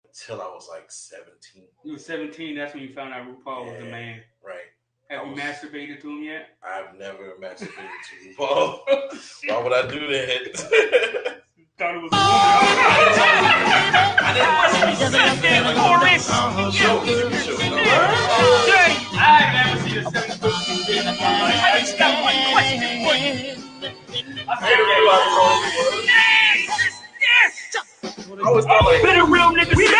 until I was like 17. You were 17. That's when you found out RuPaul was the man. Right. Have you masturbated to him yet? I've never masturbated to RuPaul. Why would I do that? Thought it was a woman. I didn't want to be sitting there chorus. I've never seen a 7-foot. I just got one question for you. I was been a real nigga. We live.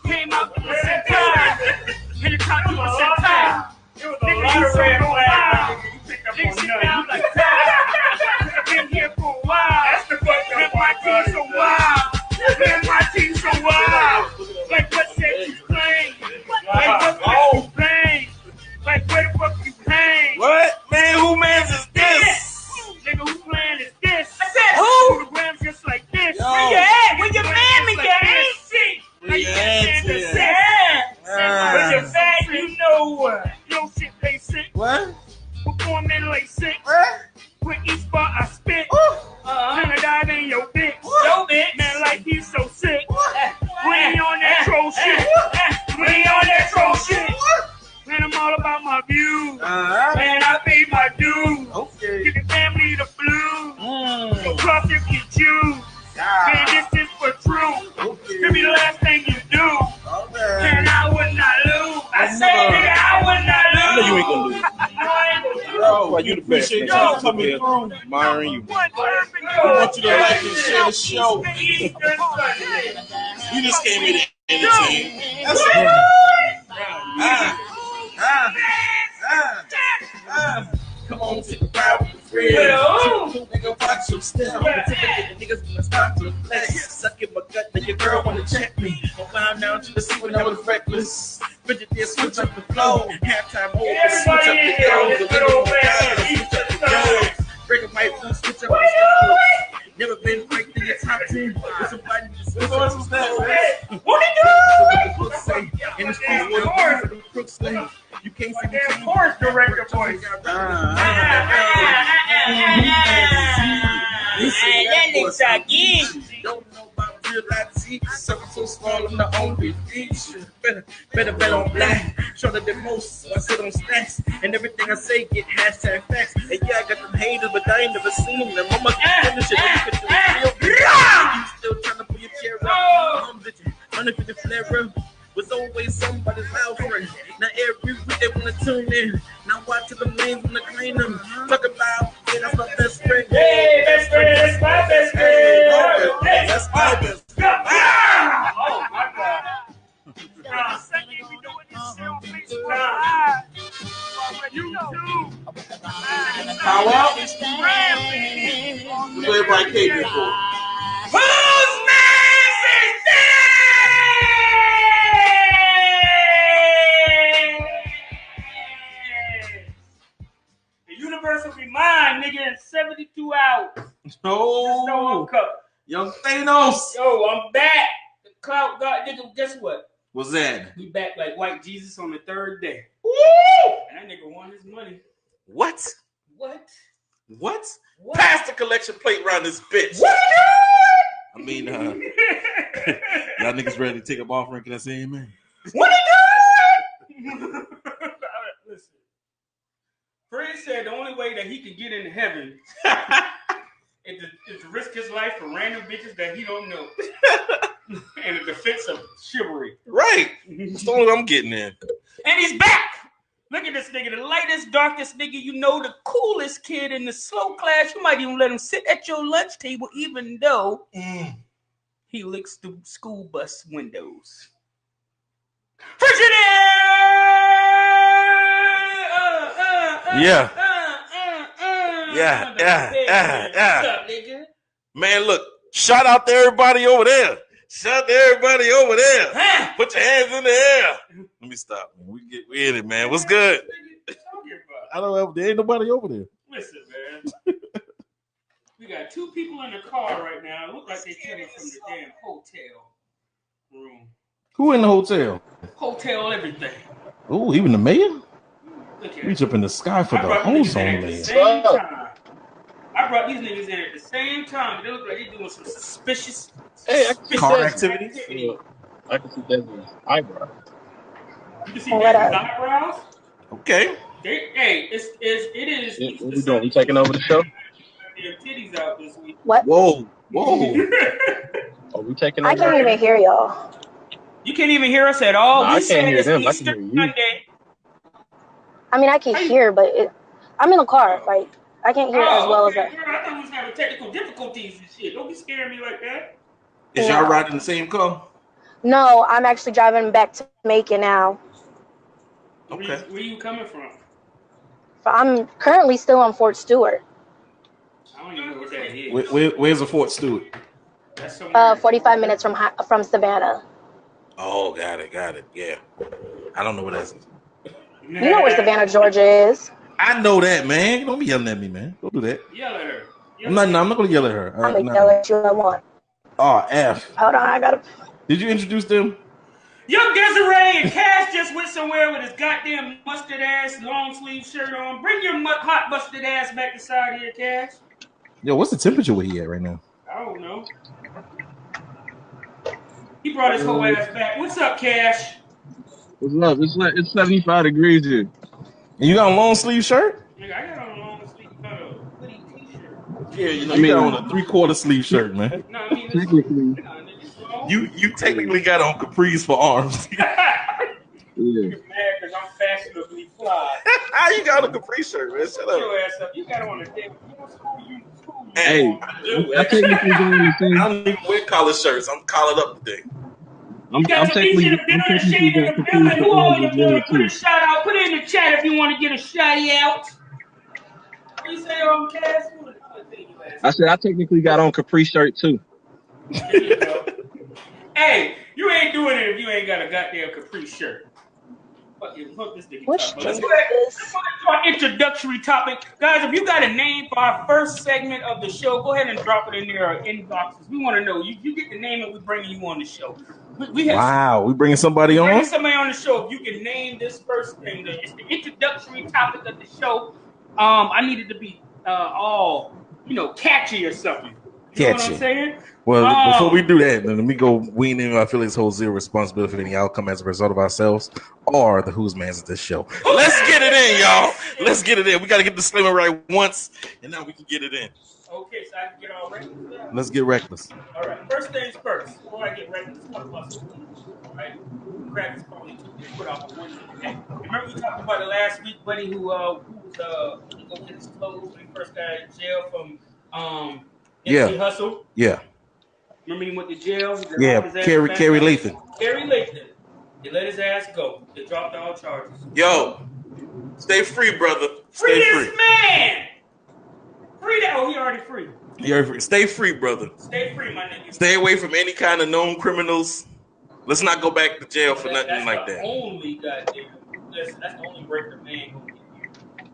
Came out the percentile. And the top 2%. It was a lot of red flags. Nigga sit down like that. I've been here for a while. That's the fuck up. My team so wild. Man, my team so wild. Like what set you playing? Like what you playing? Like where the fuck you playing? What? Man, who mans is this? Nigga, who playing is this? I said who? The grams just like this. Where you at? Where your mammy at? Where your fat, you know what? Yo, shit basic. What? Perform in like 6. What? With each bar I spit. Kinda dive in your bitch. Yo, bitch. Man, like he's so sick. When he on that troll shit. When he on that troll shit. Man, I'm all about my views. Man, I paid my dues. Okay. Give the family the blues. So cross if you choose. Man, this is for true. Give me the last thing you do. And I would not lose. I said, nigga, I would not lose. I know you ain't gonna lose. Yo, you the best. Man. You coming through. Admiring you. I want you to like and share the show. You just came in to entertain. That's Come on, take a ride with your friends. Nigga, watch your step. Niggas gonna start to flex. Suck in my gut, then your girl wanna check me. I'll climb down to the sea when I was reckless. Bridget did switch up the flow. Halftime over, switch up the girls. The little guys, switch up the girls. Break a pipe, switch up the girls. Never been ranked in the top 10. With somebody to switch up the girls. What did you say? In the streets, the crooks say. You can't see the horse director voice. Don't know about real life tea. Something so small, I'm the only feature. Better bet on black. Shorter than most, so I sit on stacks. And everything I say get hashtag facts. And yeah, I got them haters, but I ain't never seen them. I'ma finish it. You still trying to pull your chair up. I'm bitching. Running for the flare up. Was always somebody's mouth friend. Now every week they wanna tune in. Now watch the lanes wanna clean them. Talk about, yeah, that's my best friend. Hey, best friend, that's my best friend. That's my best friend. Oh my God. Sunday we doing this shit on Facebook. YouTube. How well? Everybody came before. Whose man is this? Universe will be mine, nigga, in 72 hours. No Young Thanos. Yo, I'm back. The cloud god, nigga, guess what? What's that? We back like white Jesus on the 3rd day. Woo! And that nigga won his money. What? What? Pass the collection plate around this bitch. What? I mean, y'all niggas ready to take up offering? Can I say amen? What Listen. Fred said the only way that he can get into heaven is to risk his life for random bitches that he don't know. In the defense of chivalry. Right. That's the only I'm getting in. And he's back. Look at this nigga, the lightest, darkest nigga you know, the coolest kid in the slow class. You might even let him sit at your lunch table, even though he licks the school bus windows. Yeah. What's up, nigga? Man, look, shout out to everybody over there. Put your hands in the air. Let me stop, man. We in it, man. What's good? I don't know. There ain't nobody over there. Listen, man. We got 2 people in the car right now. It look like they came from the damn hotel room. Who in the hotel? Hotel everything. Oh, even the mayor? Reach up in the sky for the ozone layer. I brought these niggas in at the same time. They look like they doing some suspicious Hey, I can see Car that. activities. I can see Desmond's eyebrow. You can see What Desmond's up? eyebrows. Okay. Hey, it is Yeah, Easter what we doing? We Sunday. taking over the show? Their titties out this week. What? Whoa. Whoa. Are we taking I over? can't even hear y'all. You can't even hear us at all. Nah, I We can't said hear it's them. I can Easter hear you. Sunday. I mean, I can How you- hear, but I'm in the car. Like, I can't hear as well okay. as that. Girl, I thought we was having technical difficulties and shit. Don't be scaring me like that. Is y'all riding in the same car? No, I'm actually driving back to Macon now. Okay. Where you coming from? I'm currently still on Fort Stewart. I don't even know what that is. Where's the Fort Stewart? That's somewhere. 45 minutes from Savannah. Oh, got it. Yeah. I don't know what that is. You know where Savannah, Georgia is. I know that, man. Don't be yelling at me, man. Don't do that. Yell at her. I'm not gonna yell at her. I'm gonna yell at you I want. Oh, F. Hold on, I gotta. Did you introduce them? Young Desiree and Cash just went somewhere with his goddamn mustard ass long sleeve shirt on. Bring your hot mustard ass back inside here, Cash. Yo, what's the temperature where he at right now? I don't know. He brought his whole ass back. What's up, Cash? What's up? It's 75 degrees here. And you got a long sleeve shirt? Nigga, I got on a long sleeve hoodie t-shirt. Yeah, you know, I you mean- got on a 3/4 sleeve shirt, man. No, I mean, Technically. You technically got on capris for arms. Yeah. You're mad because I'm fashionably fly. How you got on a capri shirt, man? Shut Get up. your ass up. You got on a day. You Hey, I do. I technically doing the I same. don't even wear collar shirts. I'm collared up today. I'm got some easy to build a shade in the building. Who all in the building? Put a shout out. Put it in the chat if you want to get a shouty out. What you say, Cass? I said I technically got on capri shirt too. There you go. Hey, you ain't doing it if you ain't got a goddamn capri shirt. Fuck this nigga. Which Let's drink go ahead. is Let's go to our introductory topic. Guys, if you got a name for our first segment of the show, go ahead and drop it in their inboxes. We want to know. You get the name and we're bringing you on the show. We have Wow, we bringing somebody on? bringing somebody on the show. If you can name this first thing, it's the introductory topic of the show. I need it to be all, catchy or something. You know what I'm Catchy. saying? Well, before we do that, then let me go wean in. I feel this whole zero responsibility for any outcome as a result of ourselves or the who's mans of this show. Let's get it in, y'all. Let's get it in. We got to get the disclaimer right once, and now we can get it in. Okay, so I can get all ready for that. Let's get reckless. All right, first things first. Before I get ready, let's talk about some food. All right, grab this probably put off a one today. Remember we talked about it last week, buddy, who was go get his clothes when he first got out of jail from Yeah. Hustle. Yeah. Remember he went to jail. Yeah. Kerry Lathan. Kerry Lathan. They let his ass go. They dropped all charges. Yo, stay free, brother. Free Stay this free. man. Free that. Oh, he already free. You're free. Stay free, brother. Stay free, my nigga. Stay away from any kind of known criminals. Let's not go back to jail for nothing like That's that. the only goddamn. Listen, that's the only break the man gonna get you.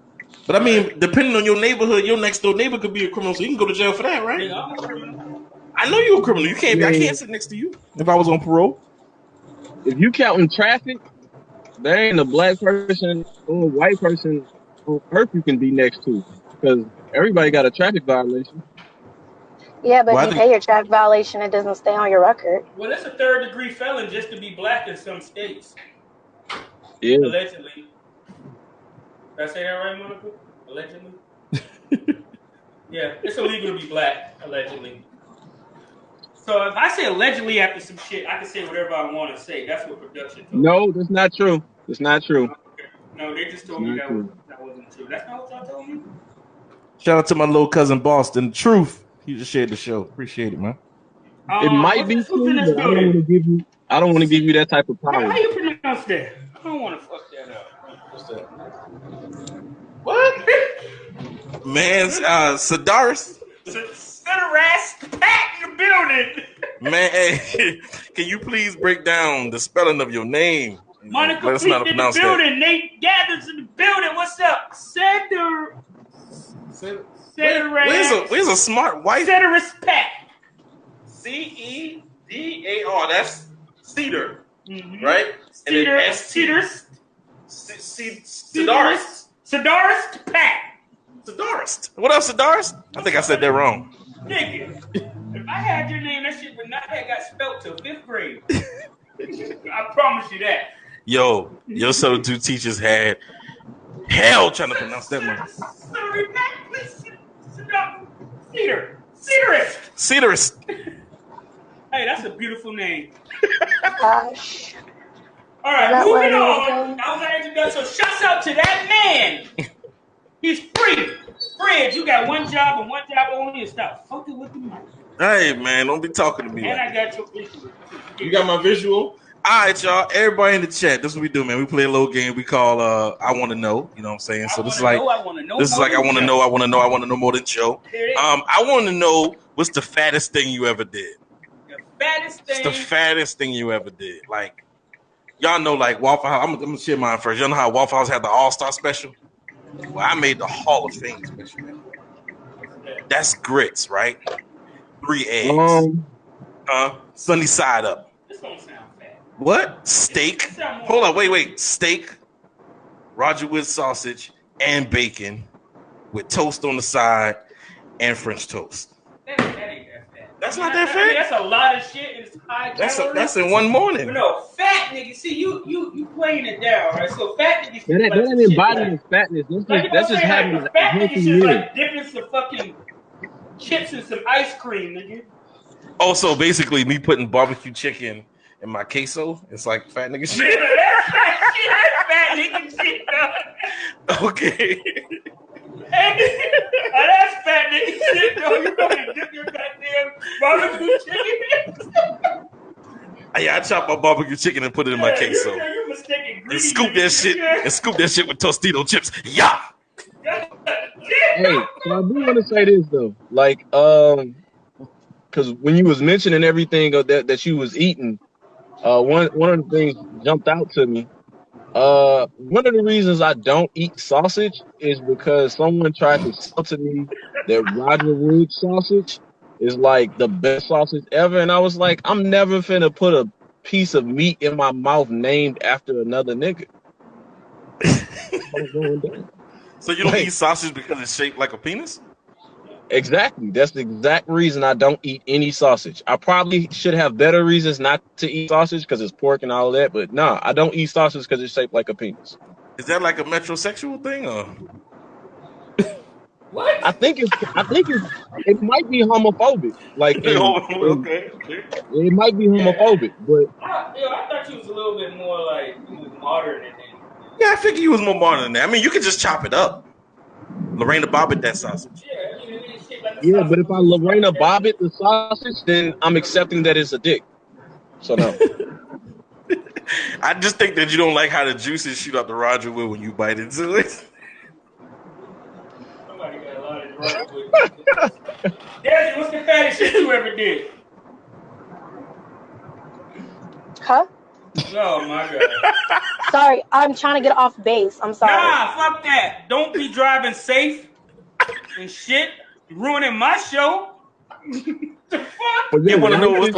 But I mean, depending on your neighborhood, your next door neighbor could be a criminal, so you can go to jail for that, right? Nigga, I'm a criminal. I know you're a criminal. You can't be. I can't sit next to you if I was on parole. If you counting traffic, there ain't a black person or a white person on earth you can be next to, because everybody got a traffic violation. yeah, but Well, I if you think- pay your traffic violation, it doesn't stay on your record. Well, that's a third-degree felon just to be black in some states. Yeah. Allegedly. Did I say that right, Monica? Allegedly? Yeah, it's illegal to be black, allegedly. So if I say allegedly after some shit, I can say whatever I want to say. That's what production told me. No, that's not true. That's not true. No, they just told me that wasn't true. That's not what y'all told me? Shout out to my little cousin Boston. Truth. He just shared the show. Appreciate it, man. It might be who's true, in this but I don't building? want to give you. I don't want to give you that type of How power. you pronounce that? I don't want to fuck that up. What's that? What? Man, Sadaris. Cinerest Pat in the building. Man, hey, can you please break down the spelling of your name? Monica Let us know how to Fleet in the pronounce that. building. Nate Gathers in the building. What's up? Where's a smart white? Cinerest Pat. Cedar. That's cedar, Mm-hmm. right? And then Cedars. Sadaris. Sadaris Pat. Sadaris. What up, Sadaris? I think I said that wrong. Nigga. If I had your name, that shit would not have got spelled till 5th grade. I promise you that. Yo, your substitute teachers had hell trying to pronounce that one. Sorry, Matt, please sit down. Cedarist. Cedarist. Hey, that's a beautiful name. Gosh. All right, That moving one on. That was our introduction. So shouts out to that man. He's free. Fred, you got one job and one job only, and stop fucking with the mic. Hey, man, don't be talking to me. And like I got your visual. You got my visual? All right, y'all. Everybody in the chat. This is what we do, man. We play a little game we call I Want to Know. You know what I'm saying? So this is like I want to know more than Joe. I want to know what's the fattest thing you ever did. It's the fattest thing you ever did. Like, y'all know, like Waffle House. I'm gonna share mine first. Y'all know how Waffle House had the All-Star special? Well, I made the Hall of Fame special. That's grits, right? 3 eggs. Sunny side up. This don't sound fat. What? Steak? Hold on, wait. Steak, Roger with sausage, and bacon with toast on the side and French toast. That ain't that fat. That's not that I mean, fat? that's a lot of shit. And it's high calories. That's in one morning. But no, fat nigga. See, you playing it down, right? So fat niggas. That ain't embodying fatness. That's just having a fat healthy niggas meal. just like dipping some fucking chips and some ice cream, nigga. Oh, so basically me putting barbecue chicken in my queso, it's like fat nigga shit. That's fat nigga shit, dog. Okay. That's fat nigga shit, though. You gonna dip your goddamn barbecue chicken? Yeah, I chop my barbecue chicken and put it in my queso. You mistaken And scoop that shit with Tostito chips. Yeah. Hey, so I do want to say this though, like, because when you was mentioning everything of that you was eating, one of the things jumped out to me. One of the reasons I don't eat sausage is because someone tried to sell to me that Roger Wood sausage is like the best sausage ever, and I was like, I'm never finna put a piece of meat in my mouth named after another nigga. So you don't eat sausage because it's shaped like a penis? Exactly. That's the exact reason I don't eat any sausage. I probably should have better reasons not to eat sausage because it's pork and all of that, but nah, I don't eat sausage because it's shaped like a penis. Is that like a metrosexual thing, or what? I think it might be homophobic. Like, okay. It might be homophobic, but I thought you was a little bit more like modern than that. Yeah, I figured you was more modern than that. I mean, you could just chop it up. Lorena Bobbitt that sausage. Yeah, but if I Lorena Bobbitt the sausage, then I'm accepting that it's a dick. So no. I just think that you don't like how the juices shoot out the Roger Wood when you bite into it. Somebody got a lot of Roger Wood. Daddy, what's the fattest shit you ever did? Huh? Oh my god. Sorry, I'm trying to get off base. I'm sorry. Nah, fuck that. Don't be driving safe and shit. Ruining my show. The fuck? You want to know what's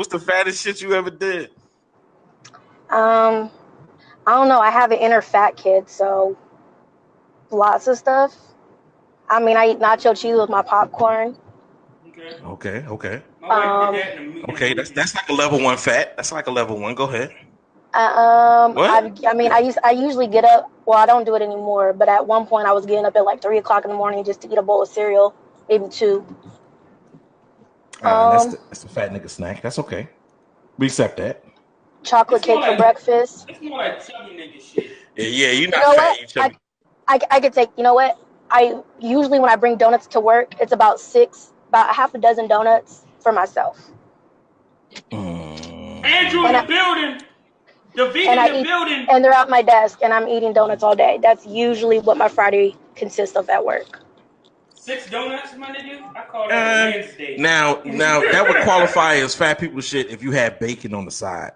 the fattest shit you ever did? I don't know. I have an inner fat kid, so lots of stuff. I mean, I eat nacho cheese with my popcorn. Okay. Okay, that's like a level 1 fat. That's like a level 1. Go ahead. What? I usually get up. Well, I don't do it anymore. But at one point, I was getting up at like 3:00 in the morning just to eat a bowl of cereal, maybe 2. That's the fat nigga snack. That's okay. We accept that. Chocolate cake for breakfast. It's more like chubby nigga shit. Yeah, you're not fat. You chubby. I could take. You know what? I usually when I bring donuts to work, it's about a half a dozen donuts for myself. Andrew in the building. The vegan in the building. And they're at my desk, and I'm eating donuts all day. That's usually what my Friday consists of at work. 6 donuts, my nigga? I call that Wednesday. Now that would qualify as fat people shit if you had bacon on the side.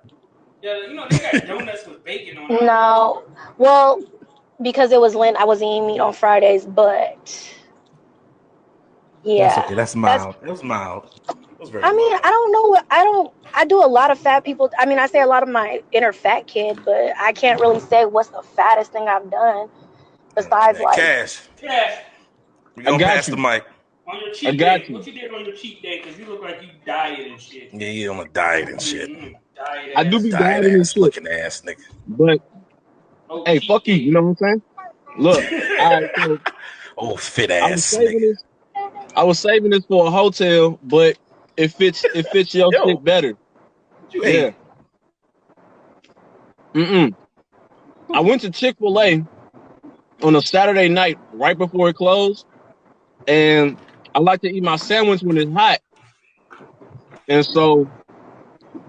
Yeah, they got donuts with bacon on it. No. Well, because it was Lent, I wasn't eating meat on Fridays, but yeah. That's okay. That's mild. It was mild. It was very I mean, mild. I don't know. I do a lot of fat people. I mean, I say a lot of my inner fat kid, but I can't really say what's the fattest thing I've done besides Cash. Cash. We're going to pass the mic. On your cheat I got day. you. What you did on your cheat day? Because you look like you diet and shit. Yeah, you on a diet and shit. Diet I do be Diet dieting and ass shit. looking ass nigga. But hey, fuck you. You know what I'm saying? Look, all right. So oh, fit I was ass saving nigga. this. I was saving this for a hotel, but it fits your shit better. Yeah. I went to Chick-fil-A on a Saturday night right before it closed, and I like to eat my sandwich when it's hot. And so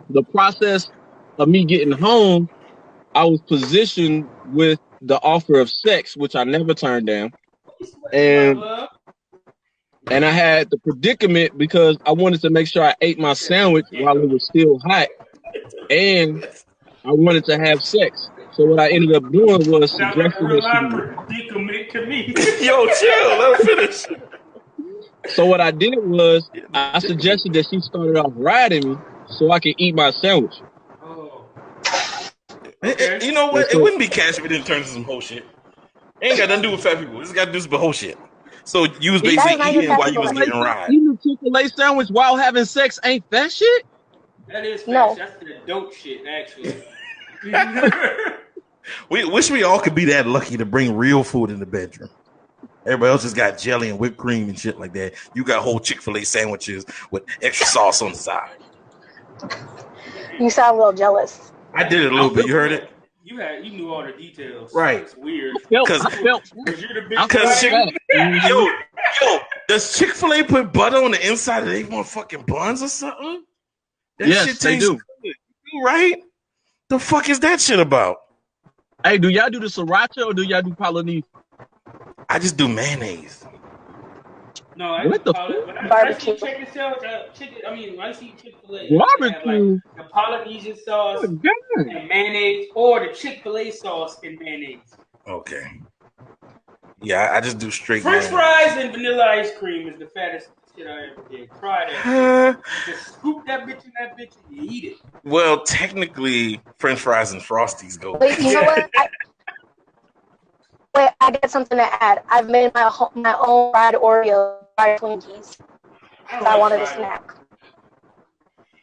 the process of me getting home, I was positioned with the offer of sex, which I never turned down. And I had the predicament because I wanted to make sure I ate my sandwich while it was still hot, and I wanted to have sex. So what I ended up doing was suggesting that she predicament to me. Yo, chill. Let her finish. So what I did was I suggested that she started off riding me so I could eat my sandwich. Oh. Okay. You know what? It wouldn't be cash if it didn't turn into some whole shit. It ain't got nothing to do with fat people. This got to do with some whole shit. So you was basically eating while you was getting ride. Eating a Chick-fil-A sandwich while having sex ain't fat shit? That is fat. No. That's the dope shit, actually. We wish we all could be that lucky to bring real food in the bedroom. Everybody else just got jelly and whipped cream and shit like that. You got whole Chick-fil-A sandwiches with extra sauce on the side. You sound a little jealous. I did it a little bit. You heard it? You knew all the details. Right. It's weird. Because does Chick-fil-A put butter on the inside of their motherfucking buns or something? That shit tastes good. Right? The fuck is that shit about? Hey, do y'all do the sriracha or do y'all do Polynesian? I just do mayonnaise. No, I what the barbecue chicken sandwich. When I see Chick-fil-A, barbecue, the Polynesian sauce and mayonnaise, or the Chick-fil-A sauce and mayonnaise. Okay. Yeah, I just do straight. French fries and vanilla ice cream is the fattest shit I ever did. Try that. Just scoop that bitch in that bitch and you eat it. Well, technically, French fries and Frosties go. Wait, you know what? I got something to add. I've made my own fried Oreo, fried Twinkies. I wanted a snack.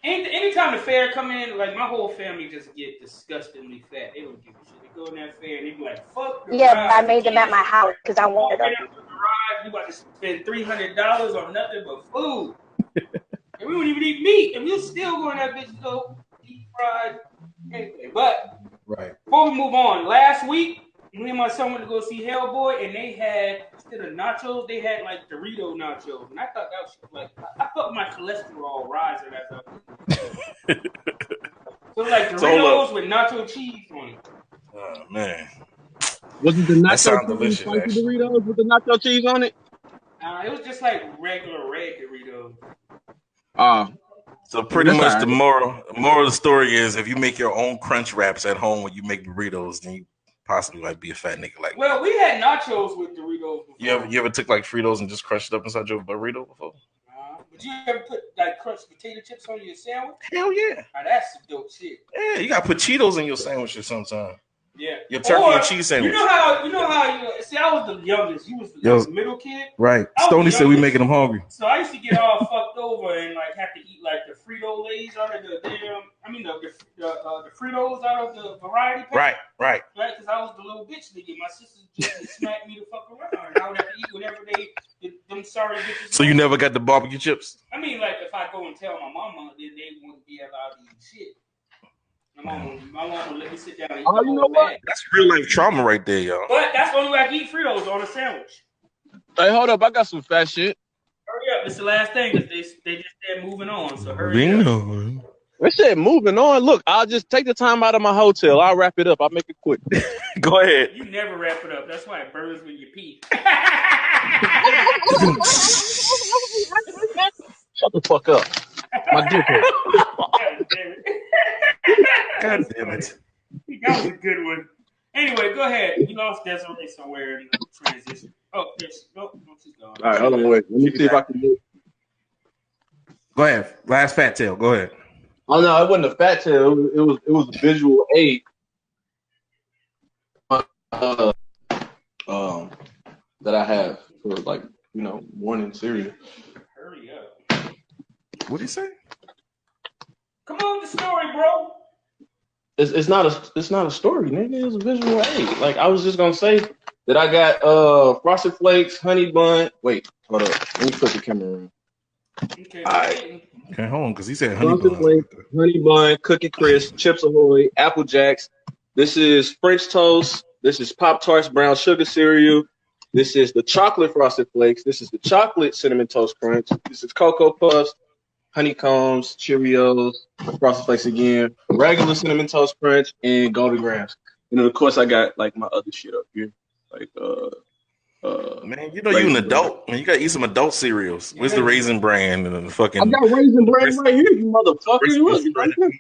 Anytime the fair come in, like my whole family just get disgustingly fat. They don't give a shit. They go in that fair and they be like, "Fuck." Yeah, I made them at my house because I wanted them. You about to spend $300 on nothing but food, and we don't even eat meat, and we'll still go in that bitch go deep fried. Anyway, but before we move on, last week. Me and my son went to go see Hellboy, and they had, instead of nachos, they had like Dorito nachos. And I thought that was like, I felt my cholesterol rising after that. So like Doritos with nacho cheese on it. Oh, man. Wasn't the nacho cheese delicious, spicy Doritos with the nacho cheese on it? It was just like regular red Doritos. So pretty much the moral of the story is if you make your own crunch wraps at home when you make burritos, then you possibly might be a fat nigga like. Well, we had nachos with Doritos before. You ever took like Fritos and just crushed it up inside your burrito before? But you ever put like crushed potato chips on your sandwich? Hell yeah. That's some dope shit. Yeah, you gotta put Cheetos in your sandwiches sometime. Yeah. Your turkey and cheese sandwich. You know how see, I was the youngest. You was the middle kid. Right. Stoney said we making them hungry. So I used to get all fucked over and like have to eat like the Frito Lays out of the damn. The Fritos out of the variety pack. Right. Because I was the little bitch nigga. My sisters just smacked me the fuck around, and I would have to eat whatever them sorry bitches. So you never got the barbecue chips? I mean, like if I go and tell my mama, then they wouldn't be allowed to eat shit. My mom would let me sit down and eat the whole bag. That's real life trauma right there, y'all. But that's the only way I can eat Fritos on a sandwich. Hey, hold up. I got some fat shit. Hurry up. It's the last thing because they just said moving on. So hurry up. They said moving on. Look, I'll just take the time out of my hotel. I'll wrap it up. I'll make it quick. Go ahead. You never wrap it up. That's why it burns when you pee. Shut the fuck up. My dick hurt. God damn it. That was a good one. Anyway, go ahead. You lost Desiree somewhere in the transition. Oh, yes. No, she's gone. All right, hold on. Wait. Let me see if I can do it. Go ahead. Last fat tail. Go ahead. Oh no, it wasn't a fat tail. It was a visual aid. That I have for like morning cereal. Hurry up. What'd he say? Come on with the story, bro. It's not a story, nigga. It's a visual aid. Like I was just gonna say that I got Frosted Flakes, honey bun. Wait, hold up. Let me put the camera on. Okay. All right. Okay, hold on, because he said honey Frosted bun. Flakes, honey bun, Cookie Crisp, Chips Ahoy, Apple Jacks. This is French toast. This is Pop Tarts brown sugar cereal. This is the chocolate Frosted Flakes. This is the chocolate cinnamon toast crunch. This is Cocoa Puffs, honeycombs, Cheerios, Frosted Flakes again, regular cinnamon toast crunch, and Golden Grams. And then of course I got like my other shit up here, like Man, you know you an adult. Man, you gotta eat some adult cereals. Where's the Raisin Bran and the fucking? I got Raisin Bran right here, you motherfucker. Look, it's right there.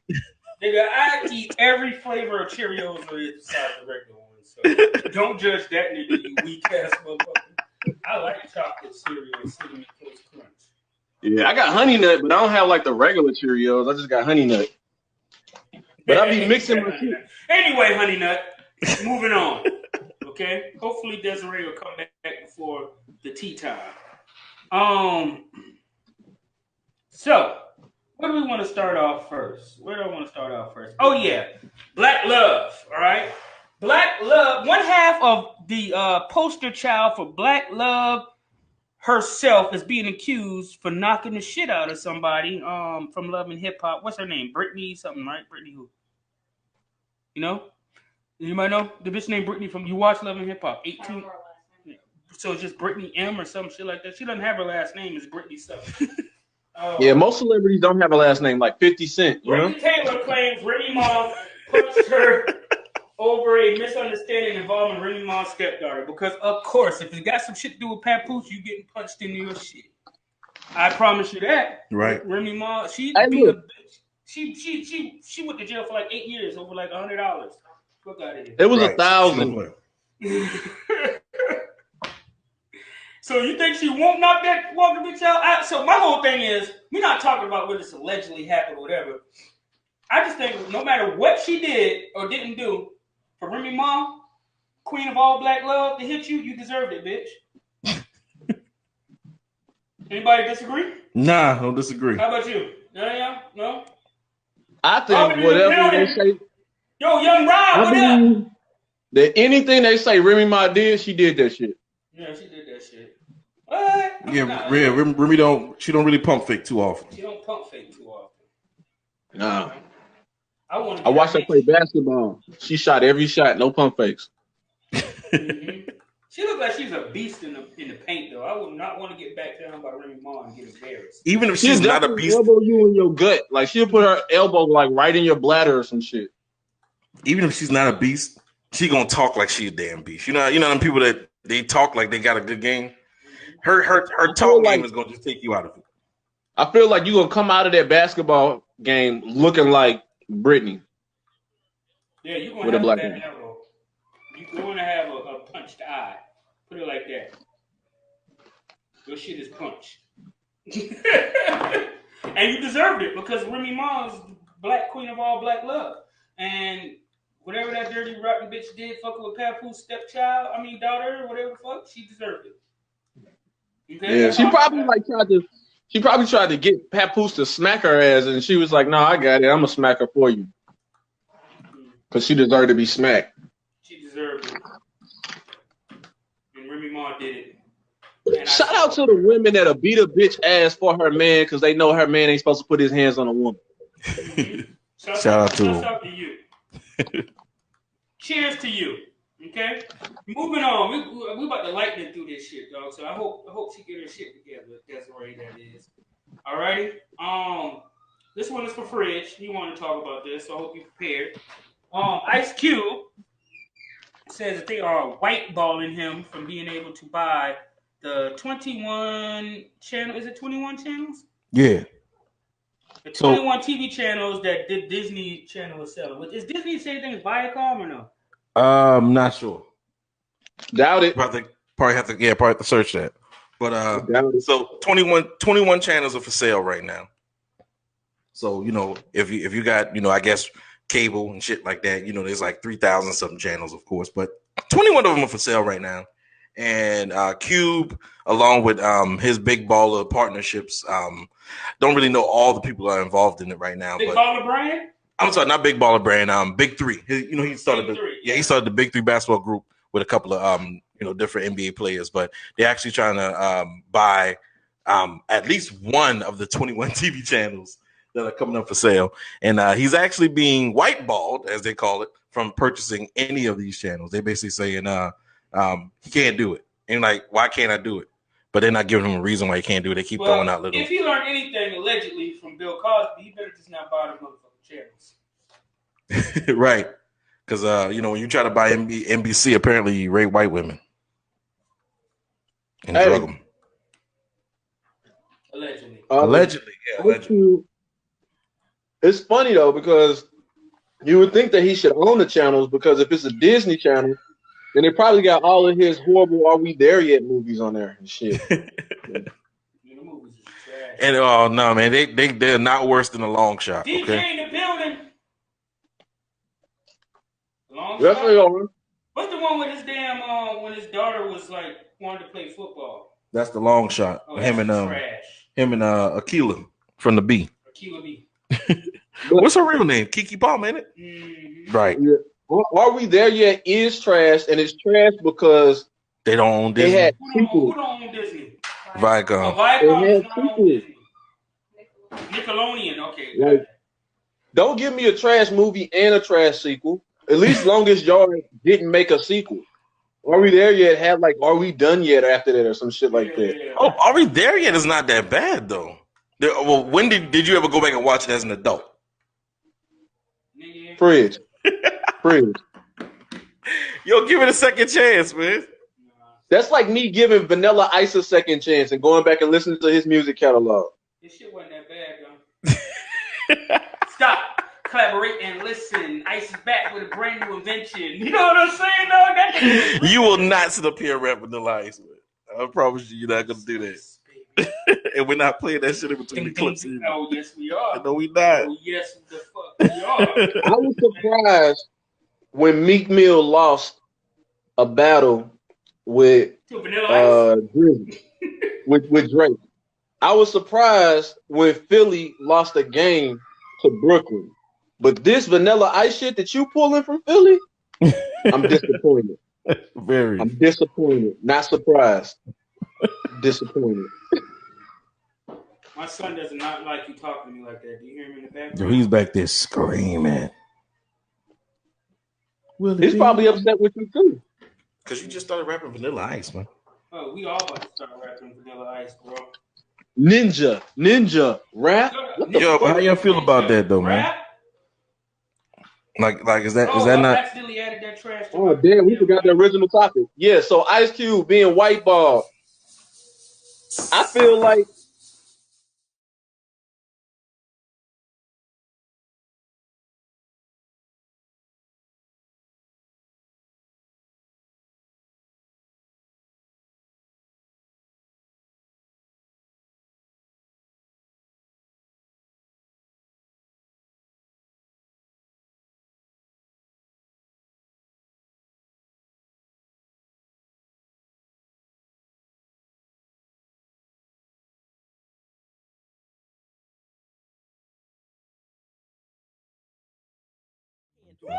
Nigga, I eat every flavor of Cheerios besides the regular ones. So don't judge that nigga, you weak ass motherfucker. I like chocolate cereal, cinnamon toast crunch. Yeah, I got Honey Nut, but I don't have like the regular Cheerios. I just got Honey Nut. But I be mixing my shit. Anyway, Honey Nut, moving on. Okay? Hopefully Desiree will come back before the tea time. So, where do we want to start off first? Where do I want to start off first? Oh, yeah. Black Love, all right? Black Love, one half of the poster child for Black Love herself is being accused for knocking the shit out of somebody from Love and Hip Hop. What's her name? Brittany something, right? Brittany who? You know? You might know the bitch named Brittany from you watch Love and Hip Hop. 18. So it's just Brittany M or some shit like that. She doesn't have her last name. It's Brittany something. Yeah, most celebrities don't have a last name like 50 Cent. You know? Taylor claims Remy Ma punched her over a misunderstanding involving Remy Ma's stepdaughter. Because of course, if it got some shit to do with Papoose, you getting punched into your shit. I promise you that. Right. Remy Ma, she beat a bitch. She went to jail for like 8 years over like $100. Fuck out of here. It was right. 1,000. So you think she won't knock the bitch out? So my whole thing is, we're not talking about whether it's allegedly happened or whatever. I just think no matter what she did or didn't do, for Remy Ma, queen of all black love, to hit you, you deserved it, bitch. Anybody disagree? Nah, I don't disagree. How about you? No? I think whatever they say. Yo, Young Rob, what up? That anything they say Remy Ma did, she did that shit. Yeah, she did that shit. What? Yeah, Remy don't really pump fake too often. She don't pump fake too often. Nah. I watched her play basketball. She shot every shot, no pump fakes. Mm-hmm. She looks like she's a beast in the paint, though. I would not want to get back down by Remy Ma and get embarrassed. Even if she's not a beast, elbow you in your gut. Like she'll put her elbow like right in your bladder or some shit. Even if she's not a beast, she gonna talk like she's a damn beast. You know them people that they talk like they got a good game. Her talk game is gonna just take you out of it. I feel like you're gonna come out of that basketball game looking like Brittany. Yeah, you're gonna have that elbow. You're going to have a punched eye. Put it like that. Your shit is punched. And you deserved it because Remy Ma is black queen of all black love. And whatever that dirty rotten bitch did fucking with Papoose daughter, whatever the fuck, she deserved it. Okay? Yeah, she probably tried to get Papoose to smack her ass, and she was like, "No, I got it. I'm gonna smack her for you." Because she deserved to be smacked. She deserved it. And Remy Ma did it. And Shout out to the women that'll beat a bitch ass for her man because they know her man ain't supposed to put his hands on a woman. Mm-hmm. Shout out to you. Cheers to you. Okay? Moving on. We about to lightning through this shit, dog. So I hope she get her shit together. Desiree, that is. Alrighty? This one is for Fridge. He wanted to talk about this, so I hope you're prepared. Ice Cube says that they are whiteballing him from being able to buy the 21 channel. Is it 21 channels? Yeah. The 21 TV channels that the Disney Channel is selling. Is Disney the same thing as Viacom or no? I'm not sure. Doubt it. Probably have to search that. But so 21 channels are for sale right now. So, if you got, I guess cable and shit like that, there's like 3,000 something channels, of course, but 21 of them are for sale right now. and Cube, along with his Big Baller partnerships. Don't really know all the people that are involved in it right now. Big Baller Brand? I'm sorry, not Big Baller Brand. Big Three. He started he started the Big Three basketball group with a couple of different NBA players, but they're actually trying to buy at least one of the 21 TV channels that are coming up for sale, and he's actually being whiteballed, as they call it, from purchasing any of these channels. They basically saying he can't do it, and like, why can't I do it? But they're not giving him a reason why he can't do it. They keep throwing out little. If he learned anything allegedly from Bill Cosby, he better just not buy the motherfucking channels. Right. Because, when you try to buy NBC, apparently you rape white women and drug them. Allegedly. Yeah. It's funny, though, because you would think that he should own the channels, because if it's a Disney channel, then they probably got all of his horrible Are We There Yet movies on there and shit. And oh no, man, they're not worse than The Long Shot. DJ okay? in the building. Long Yes, Shot? they are. What's the one with his damn when his daughter was like wanted to play football? That's The Long Shot. Oh, him and Akila from the B. Akila B. What's her real name? Kiki Palmer, ain't it? Mm-hmm. Right. Yeah. Are We There Yet is trash, and it's trash because they don't own Disney. They had Who don't own Disney? Viacom. Viacom does not own Disney. Nickelodeon, okay. Like, don't give me a trash movie and a trash sequel. At least long as y'all didn't make a sequel. Are We There Yet had like Are We Done Yet after that or some shit like that. Yeah. Oh, Are We There Yet is not that bad though. Well, when did you ever go back and watch it as an adult? Fridge. Yo, give it a second chance, man. That's like me giving Vanilla Ice a second chance and going back and listening to his music catalog. This shit wasn't that bad, though. Stop, collaborate, and listen. Ice is back with a brand new invention. You know what I'm saying, dog? You will not sit up here and rap Vanilla Ice, man. I promise you're not gonna do that. And we're not playing that shit in between the clips either. Oh, yes, we are. No, we not. Oh, yes, the fuck we are. I was surprised when Meek Mill lost a battle with Drizzy, with Drake. I was surprised when Philly lost a game to Brooklyn. But this Vanilla Ice shit that you pulling from Philly, I'm disappointed. Very. I'm disappointed. Not surprised. Disappointed. My son does not like you talking to me like that. Do you hear him in the background? Yo, he's back there screaming. He's probably upset with you too. Because you just started rapping Vanilla Ice, man. Oh, we all about to start rapping Vanilla Ice, bro. Ninja, rap. Yo, but how y'all feel about that though, man? Like is that not? Accidentally added that trash. Oh damn, we forgot the original topic. Yeah, so Ice Cube being whiteballed. I feel like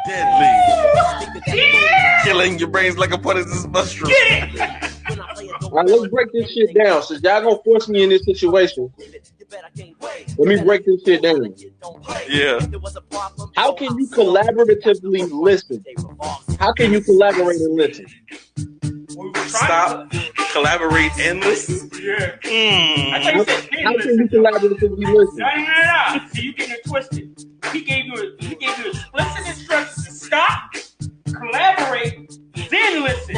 Deadly. Killing your brains like a poisonous mushroom. all right, let's break this shit down. Since y'all gonna force me in this situation, let me break this shit down. Yeah. How can you collaboratively listen? How can you collaborate and listen? Stop, collaborate, and listen. Yeah. How can you collaboratively listen? No. See, you getting it twisted. He gave you explicit instructions to stop, collaborate, then listen.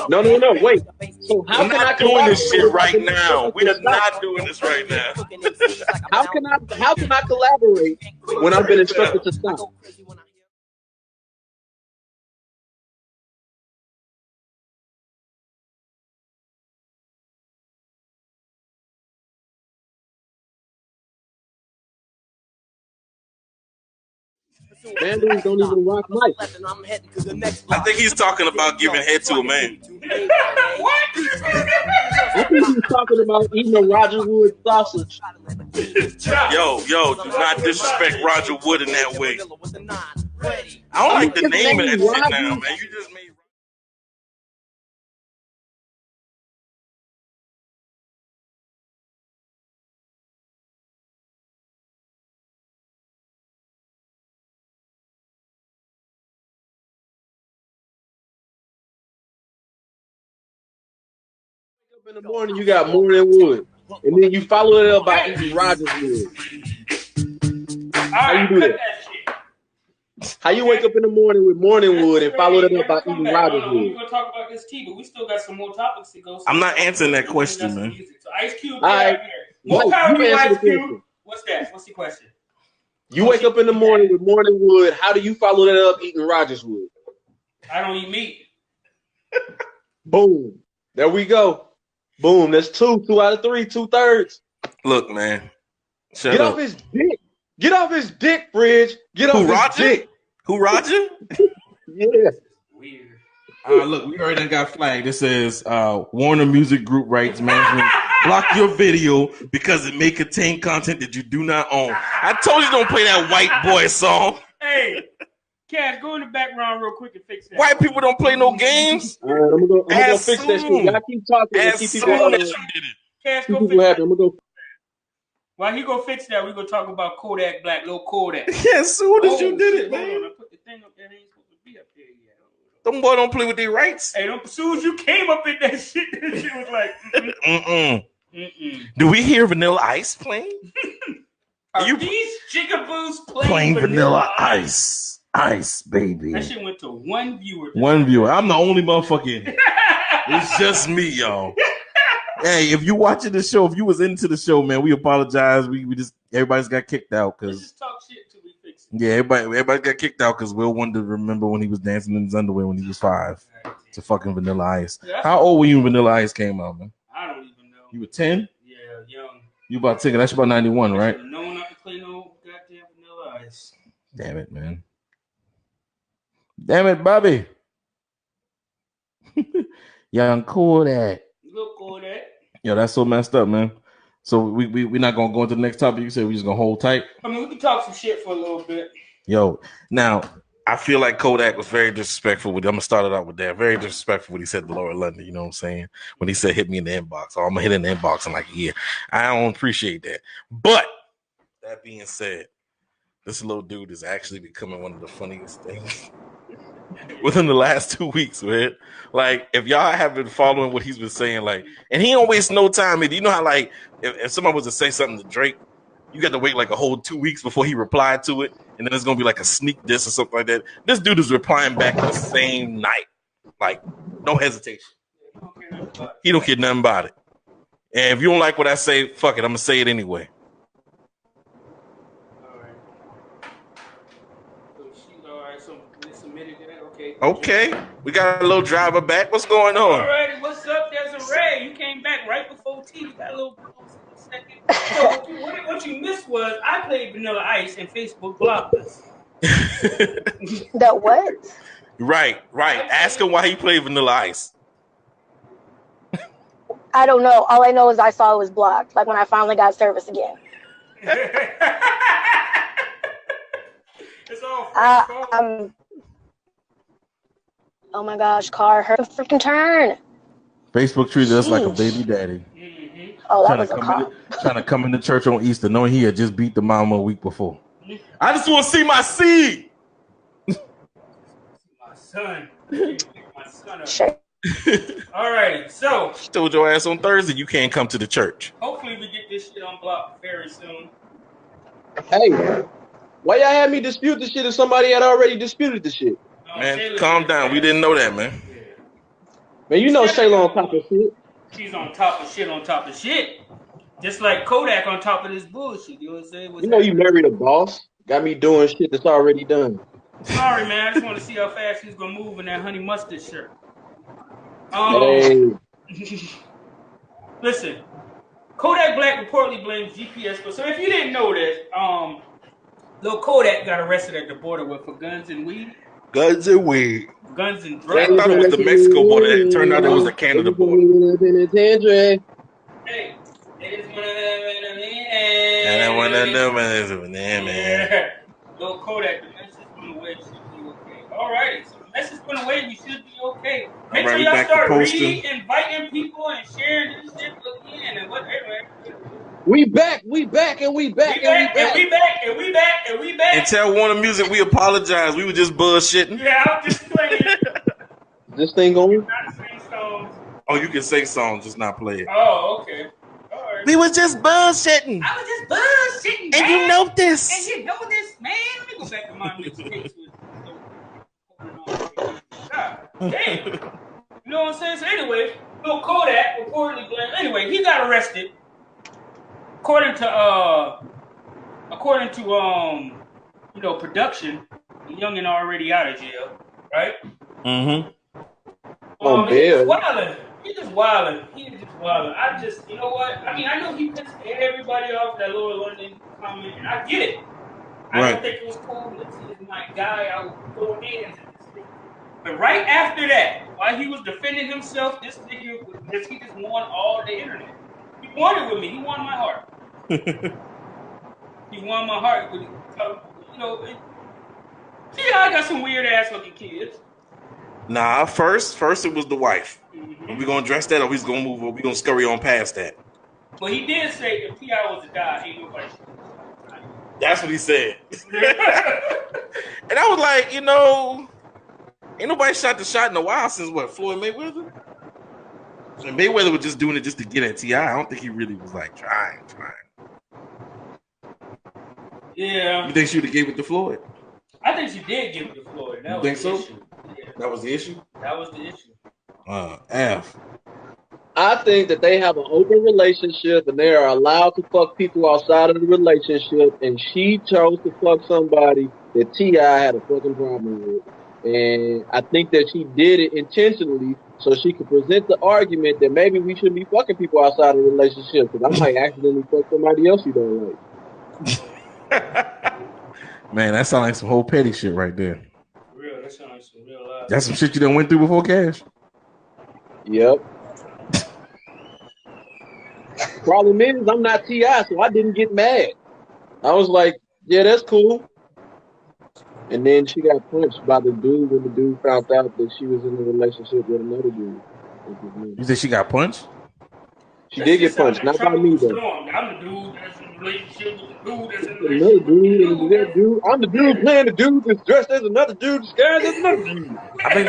No, wait. So how We're can I not doing this shit collaborate right now. We are not doing this right now. How can I collaborate when I've been instructed to stop? Vandals don't even rock mics. I think he's talking about giving head to a man. What? I think he's talking about eating a Roger Wood sausage. Yo, do not disrespect Roger Wood in that way. I don't like the name of that shit now, man. You just made. In the morning, you got Morning Wood, and then you follow it up by eating Rogers Wood. How you do that? How you wake up in the morning with Morning Wood and follow it up by eating Rogers Wood? We're gonna talk about this tea, but we still got some more topics to go. I'm not answering that question, man. So Ice Cube, All right. more power to Ice Cube. What's that? What's the question? You wake up in the morning with Morning Wood. How do you follow that up eating Rogers Wood? I don't eat meat. Boom. There we go. Boom. That's 2 out of 3, 2/3. Look, man. Get off his dick. Get off his dick, Bridge. Get off his dick. Who, Roger? Yeah. Weird. Look, we already got flagged. It says Warner Music Group rights management block your video because it may contain content that you do not own. I told you don't play that white boy song. Hey, Cash, go in the background real quick and fix that. White people don't play no games. All right, I'm gonna fix that shit. Y'all keep talking. As Keep soon people, as you did it. Cash, keep go people fix happy. that. I'm gonna go. While he go fix that, we gonna talk about Kodak Black, little Kodak. Yeah, as soon as you did shit, it, man. Hold on, I put the thing up there. It ain't supposed to be up there yet. Them boy don't play with their rights. Hey, as soon as you came up in that shit was like, Do we hear Vanilla Ice playing? Are these jigaboos playing Vanilla Ice? Ice, baby. That shit went to one viewer. One viewer. I'm the only motherfucker in here. It's just me, y'all. Hey, if you watching the show, if you was into the show, man, we apologize. We just everybody's got kicked out because just talk shit till we fix it. Yeah, everybody got kicked out because Will wanted to remember when he was dancing in his underwear when he was 5 to fucking Vanilla Ice. Yeah, how old were you when Vanilla Ice came out, man? I don't even know. You were 10? Yeah, young. You about 10? That's about 91, right? No, not to play no goddamn Vanilla Ice. Damn it, man. Damn it, Bobby. Young Kodak. Look, Kodak. Yo, that's so messed up, man. So we're not gonna go into the next topic. You said we're just gonna hold tight. I mean, we can talk some shit for a little bit. Yo, now I feel like Kodak was very disrespectful with. I'm gonna start it out with that. Very disrespectful when he said to Laura London. You know what I'm saying? When he said hit me in the inbox, I'm gonna hit in the inbox in like a year. I don't appreciate that. But that being said, this little dude is actually becoming one of the funniest things within the last 2 weeks, man. Like, if y'all have been following what he's been saying, like, and he don't waste no time. You know how, like, if someone was to say something to Drake, you got to wait like a whole 2 weeks before he replied to it, and then it's gonna be like a sneak diss or something like that. This dude is replying back the same night, like, no hesitation. He don't care nothing about it. And if you don't like what I say, fuck it, I'm gonna say it anyway. Okay, we got a little driver back. What's going on? All right, what's up? There's a Ray. You came back right before T. We got a little second. So what you missed was I played Vanilla Ice and Facebook blocked us. The what? Right. Ask him why he played Vanilla Ice. I don't know. All I know is I saw it was blocked. Like when I finally got service again. It's all oh my gosh, car hurt a freaking turn. Facebook treated us like a baby daddy. Mm-hmm. Oh, that was a car. Trying to come into church on Easter, knowing he had just beat the mama a week before. I just want to see my seed. My son. My son up. Sure. All right, so She told your ass on Thursday you can't come to the church. hopefully we get this shit unblocked very soon. Hey, why y'all had me dispute the shit if somebody had already disputed the shit? Man, Shayla calm down. We didn't know that, man. Man, you know Shayla on top of shit. She's on top of shit on top of shit. Just like Kodak on top of this bullshit. You know what I'm saying? You know you married a boss. Got me doing shit that's already done. Sorry, man. I just want to see how fast he's going to move in that honey mustard shirt. Hey. Listen, Kodak Black reportedly blames GPS. So if you didn't know this, Lil Kodak got arrested at the border for guns and weed. Guns and weed. Guns and I drugs. thought it was the Mexico border. It turned out it was the Canada border. Penitentiary. Hey, they just want And I want to know man. Lil Kodak, the message went away. Should be okay. Alrighty, so the message went away. We should be okay. Make sure y'all start inviting people and sharing this shit again and whatever. We back, and we back. And tell Warner Music we apologize. We were just bullshitting. Yeah, I'm just playing. This thing going? Not sing songs. Oh, you can sing songs, just not play it. Oh, okay. All right. We was just bullshitting. I was just bullshitting, man. And you know this. And you know this, man. Let me go back to my mixtapes. God damn. You know what I'm saying? So anyway, Lil Kodak reportedly blamed. Anyway, he got arrested. According to production, the youngin' already out of jail, right? Mm-hmm. He's just wildin'. You know what? I mean, I know he pissed everybody off that Lower London comment, and I get it. I don't think it was cool. This is my guy. I would throw hands at this thing. But right after that, while he was defending himself, this nigga he just won all the internet. He won it with me. He won my heart. He won my heart with I got some weird ass looking kids. Nah, first it was the wife. Mm-hmm. Are we gonna address that, or we gonna move? Or we gonna scurry on past that? But he did say if T.I. was to die, ain't nobody. That's what he said. And I was like, ain't nobody shot the shot in a while since Floyd Mayweather. And Mayweather was just doing it just to get at T.I. I don't think he really was like trying. Yeah. You think she would have gave it to Floyd? I think she did give it to Floyd. That was the issue. Yeah. That was the issue? That was the issue. F. I think that they have an open relationship and they are allowed to fuck people outside of the relationship, and she chose to fuck somebody that T.I. had a fucking problem with. And I think that she did it intentionally so she could present the argument that maybe we shouldn't be fucking people outside of the relationship, because I might accidentally fuck somebody else you don't like. Man, that sounds like some whole petty shit right there. For real, that sounds like some real life. That's some shit you done went through before, Cash? Yep. Problem is, I'm not T.I., so I didn't get mad. I was like, yeah, that's cool. And then she got punched by the dude when the dude found out that she was in a relationship with another dude. You think she got punched? She did get punched, not by me though. I'm the dude that's in a relationship with the dude that's in a relationship with that dude. I'm the dude playing the dude that's dressed as another dude disguised as another dude. I think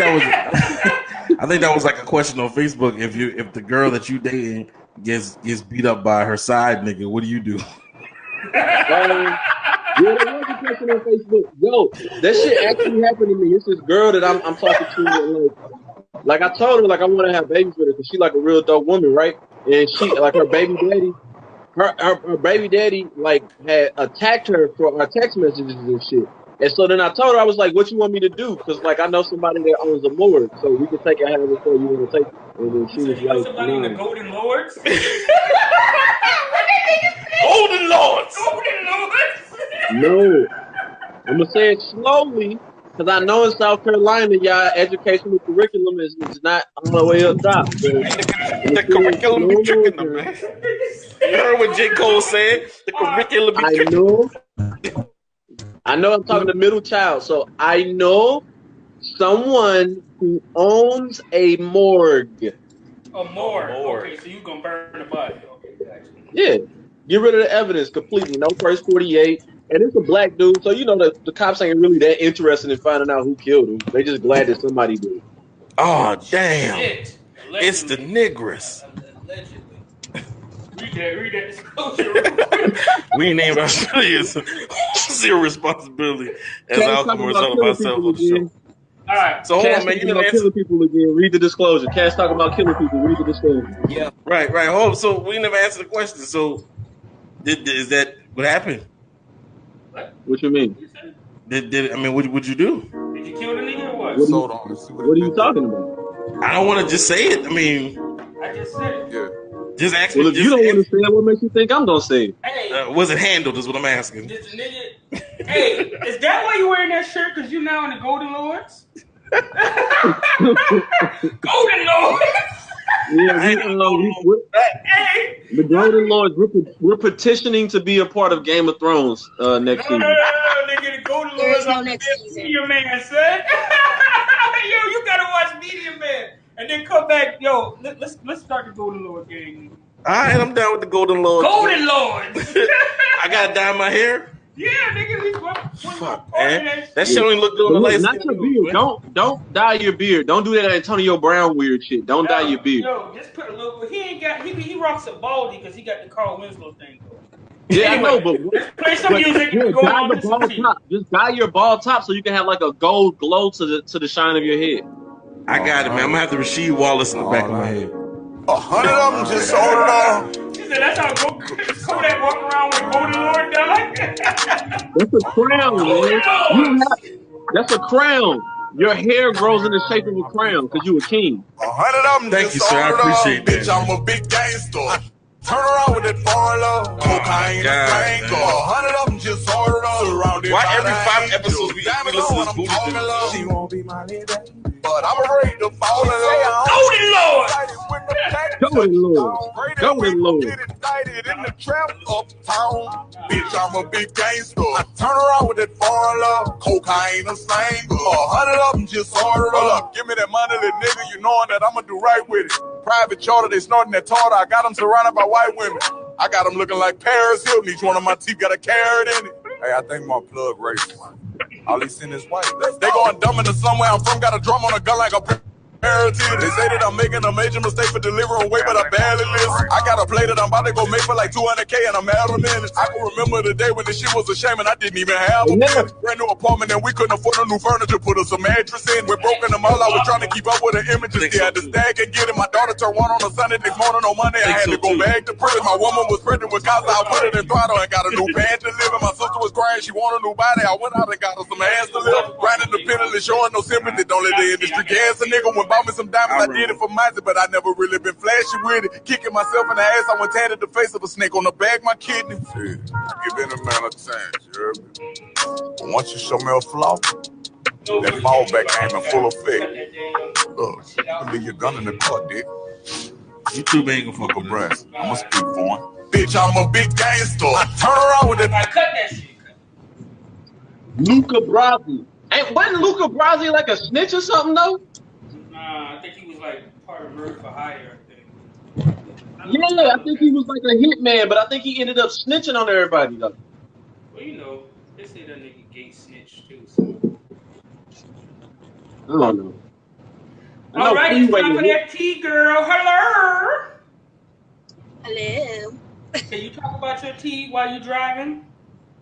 that was like a question on Facebook. If the girl that you dating gets beat up by her side nigga, what do you do? Yeah, there was a question on Facebook. Yo, that shit actually happened to me. It's this girl that I'm talking to. Like I told her, like I want to have babies with her because she like a real dope woman, right? And she like her baby daddy like had attacked her for our text messages and shit. And so then I told her, I was like, "What you want me to do?" Because like I know somebody that owns a morgue, so we can take it however before you want to take it. And then she was like, "Somebody in the Golden Lords." Golden Lords. No, I'm gonna say it slowly because I know in South Carolina, y'all educational curriculum is not all the way up top. So the curriculum be tricking them, man. You heard what J. Cole said? The curriculum be tricking. I know I'm talking to middle child, so I know someone who owns a morgue. A morgue. Okay, so you gonna burn the body. Okay, gotcha. Yeah. Get rid of the evidence completely. No first 48. And it's a black dude, so you know the cops ain't really that interested in finding out who killed him. They just glad that somebody did. Oh, damn. It's the Negress. Read that disclosure. We named Australians zero responsibility as Alchemy result of myself on the show. All right. So hold on, man. You never answered. Killing people again. Read the disclosure. Cash talking about killing people. Read the disclosure. Yeah. Right. Hold on. So we never answered the question. So is that what happened? What you mean? What'd you do? Did you kill the nigga or what? What are you talking about? I don't want to just say it. I just said it. Yeah. Just ask me. Well, if you don't want to say it, what makes you think I'm gonna say it? Hey, was it handled? Is what I'm asking. Did the nigga Hey, is that why you wearing that shirt? Because you now in the Golden Lords? Golden Lords! Yeah, Hey, the Golden Lords, we're petitioning to be a part of Game of Thrones next season. Nigga, the Golden There Lords is no are next season. Media Man, son. Yo, you gotta watch Media Man. And then come back. Yo, let's start the Golden Lord game. All right, I'm down with the Golden Lords. Golden Lords! I gotta dye my hair. Yeah, nigga, fuck, man. That shit only look good on the light. Not your beard. Don't dye your beard. Don't do that Antonio Brown weird shit. Don't dye your beard. Yo, just put a little. He ain't got. He rocks a baldy because he got the Carl Winslow thing. Yeah, anyway, I know, but play some music. Yeah, And go dye on the bald top. Just dye your bald top so you can have like a gold glow to the shine of your head. I got it, man. I'm gonna have to Rasheed Wallace in the back of my head. 100 of them just sold it all. He said that's how Kodak walk around with Golden Lord done. That's a crown, man. That's a crown. Your hair grows in the shape of a crown because you a king. 100 of them Thank just you, sir. I sold it all. appreciate that. Bitch, I'm a big gangster. Turn around with that foreign love. Cocaine and flank. 100 of them just sold it all. Surrounded Why by every the 5 angels. episodes we Diamonds listen on to when this I'm talking booty? love. She won't be my lady. But I'm afraid to fall in love. Golden Lord. Golden Lord. Golden Lord. Get indicted in the trap uptown. Bitch, I'm a big gangster. I turn around with that foreign love. Cocaine and slang. 100 of them just ordered up. Give me that money, little nigga. You knowing that I'ma do right with it. Private charter, they snorting that tartar. I got them surrounded by white women. I got them looking like Paris Hilton. Each one of my teeth got a carrot in it. Hey, I think my plug racist. All he seen is white. They going dumb into somewhere I'm from. Got a drum on a gun like a parrot. They say that I'm making a major mistake for delivering weight, but I barely listen. I got a play that I'm about to go make for like $200K and I'm out of minutes. I can remember the day when this shit was a shame and I didn't even have a minute. Brand new apartment and we couldn't afford no new furniture. Put us a mattress in. We're broken them all. I was trying to keep up with the images. They had to stack and get it. My daughter turned one on a Sunday. Next morning on Monday, I had to go back to prison. My woman was pregnant with Casa. I put it in throttle and got a new band to live in. My sister was crying. She wanted a new body. I went out and got her some ass to live. Grinding the penalty, showing no sympathy. Don't let the industry gas a nigga. When bought me some diamonds, I did it for myself, but I never really been flashy with it. Kicking myself in the ass, I went tatted the face of a snake on the back, my kidney. Shit, I give any man a chance, you heard me? But once you show me a flaw, that fallback came in full effect. Look, you can leave your gun in the car, dick. You too big for fucking breast. I'ma speak for him. Bitch, I'm a big gangster. I turn around with it. I cut that shit. Luca Brasi. Wasn't Luca Brasi like a snitch or something though? Nah, I think he was like part of Murder for Hire. Yeah, I think he was like a hitman, but I think he ended up snitching on everybody though. Well, you know, they say that nigga gay snitch too. So. I don't know. All right, it's time for that tea, girl. Hello. Hello. Can you talk about your tea while you're driving?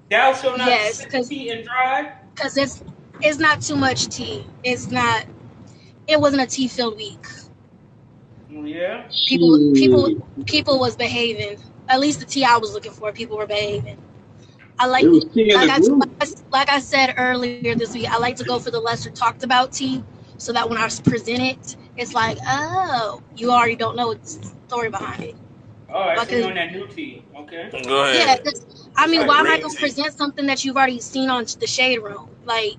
Thou shalt not sip tea and drive. Because it's not too much tea. It's not. It wasn't a tea-filled week. Yeah. People was behaving. At least the tea I was looking for, people were behaving. I like I said earlier this week, I like to go for the lesser talked about tea, so that when I present it, it's like, oh, you already don't know the story behind it. Oh, I see you on that new tea. Okay. Go ahead. Yeah, I mean, why am I gonna present something that you've already seen on the Shade Room? Like,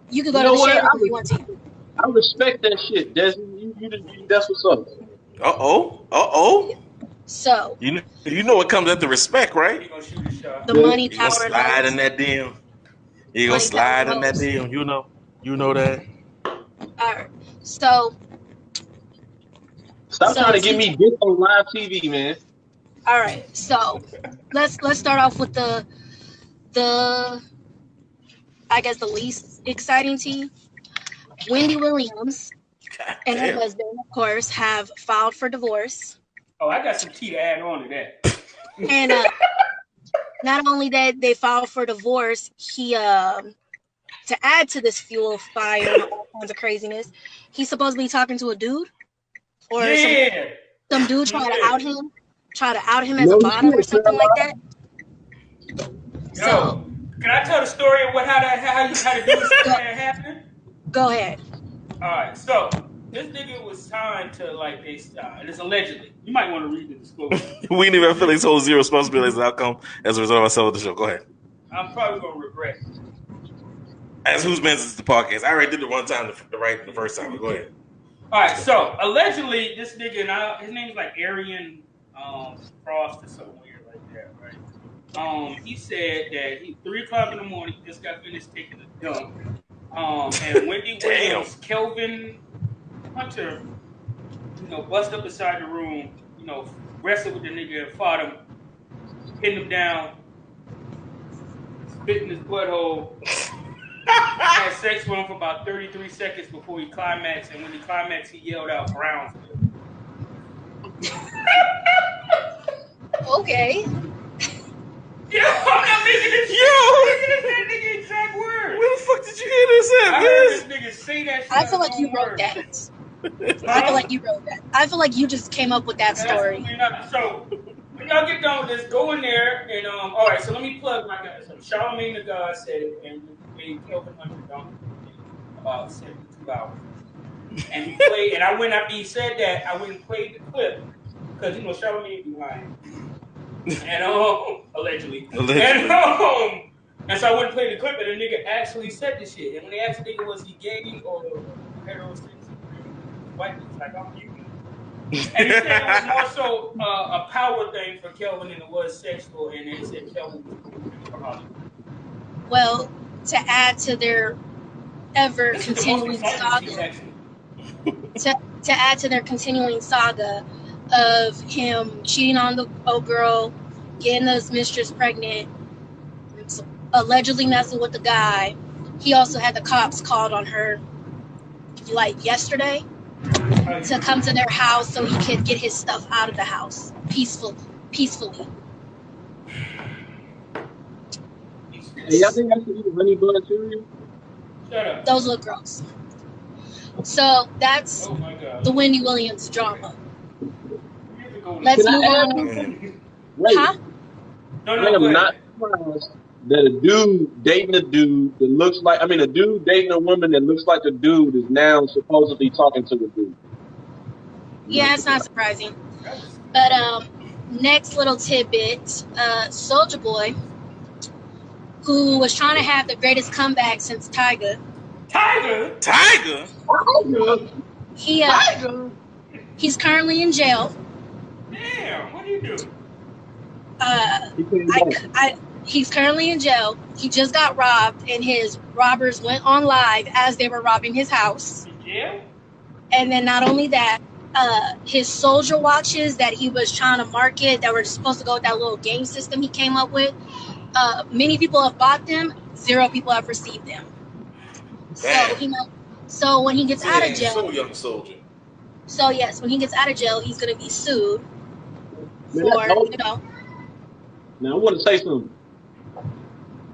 you could go to the Shade Room if you want to. I respect that shit, Desmond. That's what's up. Uh-oh. So you know what comes at the respect, right? The money, power, and slide in that DM. You gonna slide in that DM. You know that. All right. So stop trying to get me dick on live TV, man. All right. So let's start off with the I guess the least exciting tea. Wendy Williams and her husband, of course, have filed for divorce. Oh, I got some tea to add on to that. And not only that, they filed for divorce. He to add to this fuel of fire and all kinds of craziness, he's supposed to be talking to a dude, or some dude try to out him as a bottom or something like that. So, can I tell the story of how the dude happened? Go ahead. All right, so this nigga was signed to like and it's allegedly. You might want to read the disclosure. We ain't even feelings hold zero responsibility as an outcome as a result of our selling the show. Go ahead. I'm probably gonna regret it. As whose man's is the podcast? I already did it one time, the first time. Go ahead. All right, so allegedly this nigga, and his name's like Arian Frost or something weird like that, right? He said that 3 o'clock in the morning, he just got finished taking a dump. And Wendy Williams, Kelvin Hunter, bust up inside the room, wrestled with the nigga and fought him, pinned him down, spit in his butthole. Had sex with him for about 33 seconds before he climaxed, and when he climaxed, he yelled out Brownsville. Okay. Yo, I'm not making this shit. That nigga exact words. Where the fuck did you hear this at, I man? heard this nigga say that shit. I feel like you wrote that. I feel like you wrote that. I feel like you just came up with that story. So, when y'all get done with this, go in there and all right. So let me plug my guys. So Charlamagne the God said it, and made Kelvin Hunter dunk about 72 hours. And he played, and I went after he said that. I went and played the clip because Charlamagne be lying, and allegedly. And so I went and played the clip, and the nigga actually said this shit. And when they asked the nigga was he gay or heterosexual, white, he was like, I'm you. And he said it was more so a power thing for Kelvin than it was sexual, and they said Kelvin was for Hollywood. Well, to add to their ever continuing saga, to add to their continuing saga of him cheating on the old girl, getting his mistress pregnant, allegedly messing with the guy. He also had the cops called on her like yesterday to come to their house so he could get his stuff out of the house peacefully. Hey, y'all think I should eat honey bun cereal? Shut up. Those look gross. So that's the Wendy Williams drama. Let's move on. Wait, Huh? No, I am not surprised that a dude dating a dude that looks like, a dude dating a woman that looks like a dude is now supposedly talking to the dude. Yeah, it's not surprising. But next little tidbit, Soulja Boy, who was trying to have the greatest comeback since Tiger. Tiger? He's currently in jail. Damn, what do you do? He's currently in jail. He just got robbed, and his robbers went on live as they were robbing his house. Yeah. And then not only that, his soldier watches that he was trying to market that were supposed to go with that little game system he came up with, many people have bought them. 0 people have received them. So when he gets out of jail, So young soldier. So yes, when he gets out of jail, he's going to be sued for, Now I want to say something.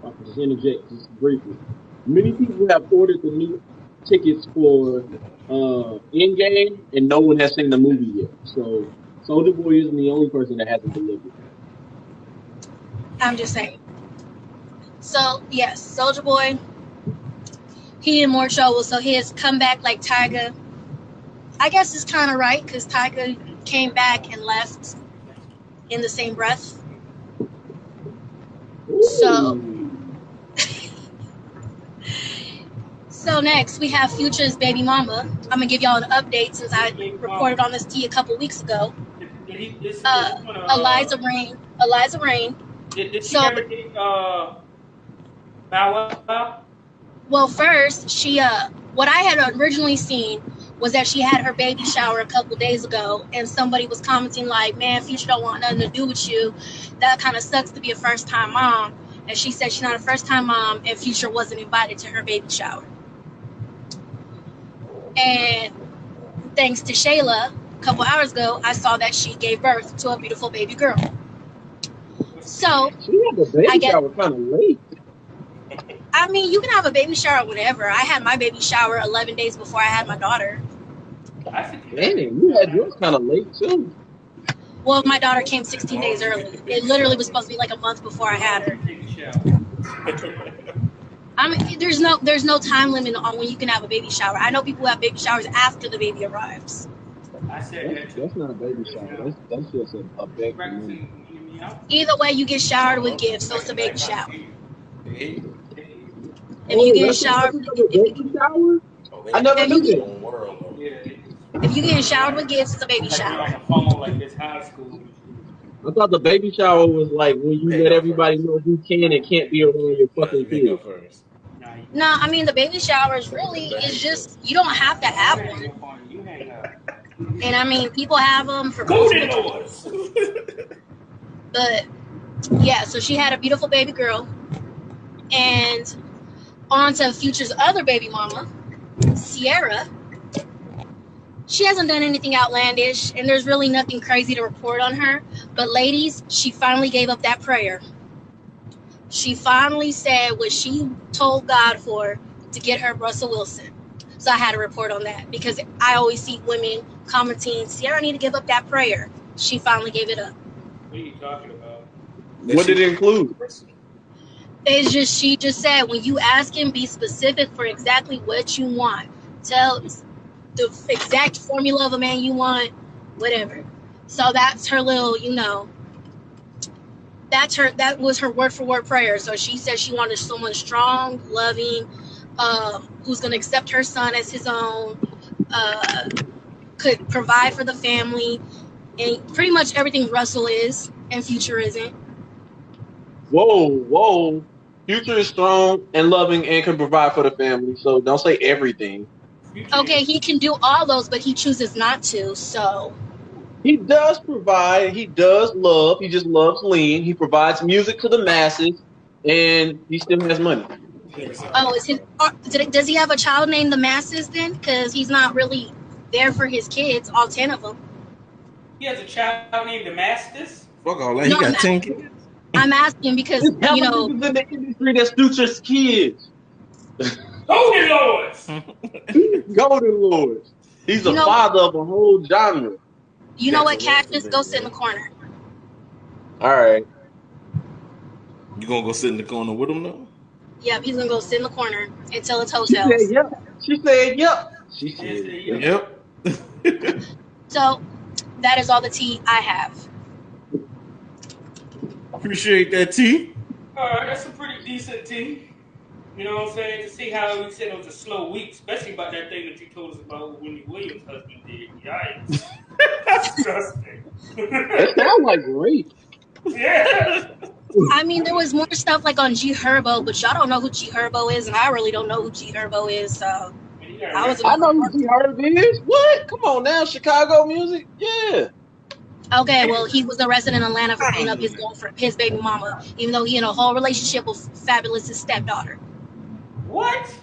I'll just interject just briefly. Many people have ordered the new tickets for Endgame, and no one has seen the movie yet. So Soulja Boy isn't the only person that hasn't delivered. I'm just saying. So yes, Soulja Boy, he in more trouble. So his comeback like Tiger, I guess is kind of right because Tiger came back and left in the same breath. So next we have Future's baby mama. I'm gonna give y'all an update since I reported on this tea a couple weeks ago. Eliza Reign. Did she ever get Bow Wow? Well, first she what I had originally seen was that she had her baby shower a couple days ago, and somebody was commenting like, "Man, Future don't want nothing to do with you. That kind of sucks to be a first-time mom." And she said she's not a first-time mom, and Future wasn't invited to her baby shower. And thanks to Shayla, a couple hours ago, I saw that she gave birth to a beautiful baby girl. So She had the baby shower kind of late. I mean, you can have a baby shower whenever. I had my baby shower 11 days before I had my daughter. Dang, you had yours kind of late too. Well, my daughter came 16 days early. It literally was supposed to be like a month before I had her. I mean, there's no time limit on when you can have a baby shower. I know people who have baby showers after the baby arrives. I said That's not a baby shower. That's just a big. Either way, you get showered with gifts, so it's a baby shower. If you get showered, baby shower? I never knew that. if you get showered with gifts, it's a baby shower. On the phone like this high school. I thought the baby shower was like when you let everybody know who can and can't be around your fucking kids. No, I mean the baby showers really is just you don't have to have one. And I mean people have them for Golden Lords. But yeah, so she had a beautiful baby girl, and on to Future's other baby mama, Sierra. She hasn't done anything outlandish, and there's really nothing crazy to report on her. But ladies, she finally gave up that prayer. She finally said what she told God for to get her Russell Wilson. So I had to report on that because I always see women commenting, Sierra need to give up that prayer. She finally gave it up. What are you talking about? What did it include? It's just, she just said, when you ask him, be specific for exactly what you want. Tell the exact formula of a man you want, whatever. So that's her little, that was her word for word prayer. So she said she wanted someone strong, loving, who's going to accept her son as his own, could provide for the family, and pretty much everything Russell is and Future isn't. Whoa. Future is strong and loving and can provide for the family. So don't say everything. Okay, he can do all those, but he chooses not to, so. He does provide. He does love. He just loves lean. He provides music to the masses, and he still has money. Oh, does he have a child named the Masses then? Because he's not really there for his kids, all 10 of them. He has a child named Damascus? Fuck all that. He got 10 kids. I'm asking because, in the industry that's Future's kids. Golden Lords! Golden Lords. He's a father of a whole genre. You know what, Cassius? Go sit in the corner. All right. You gonna go sit in the corner with him though? Yep, he's gonna go sit in the corner until it's hotels. She said yep. She said yep. So that is all the tea I have. Appreciate that tea. Alright, that's a pretty decent tea. You know what I'm saying? To see how we said it was a slow week, especially about that thing that you told us about what Wendy Williams' husband did. Yikes. That's disgusting. That sounds like rape. Yeah. I mean, there was more stuff like on G Herbo, but y'all don't know who G Herbo is, and I really don't know who G Herbo is, so I know who G Herbo is. What? Come on now, Chicago music? Yeah. Okay, well, he was arrested in Atlanta for beating up his girlfriend, his baby mama, even though he in a whole relationship with Fabulous's stepdaughter. What?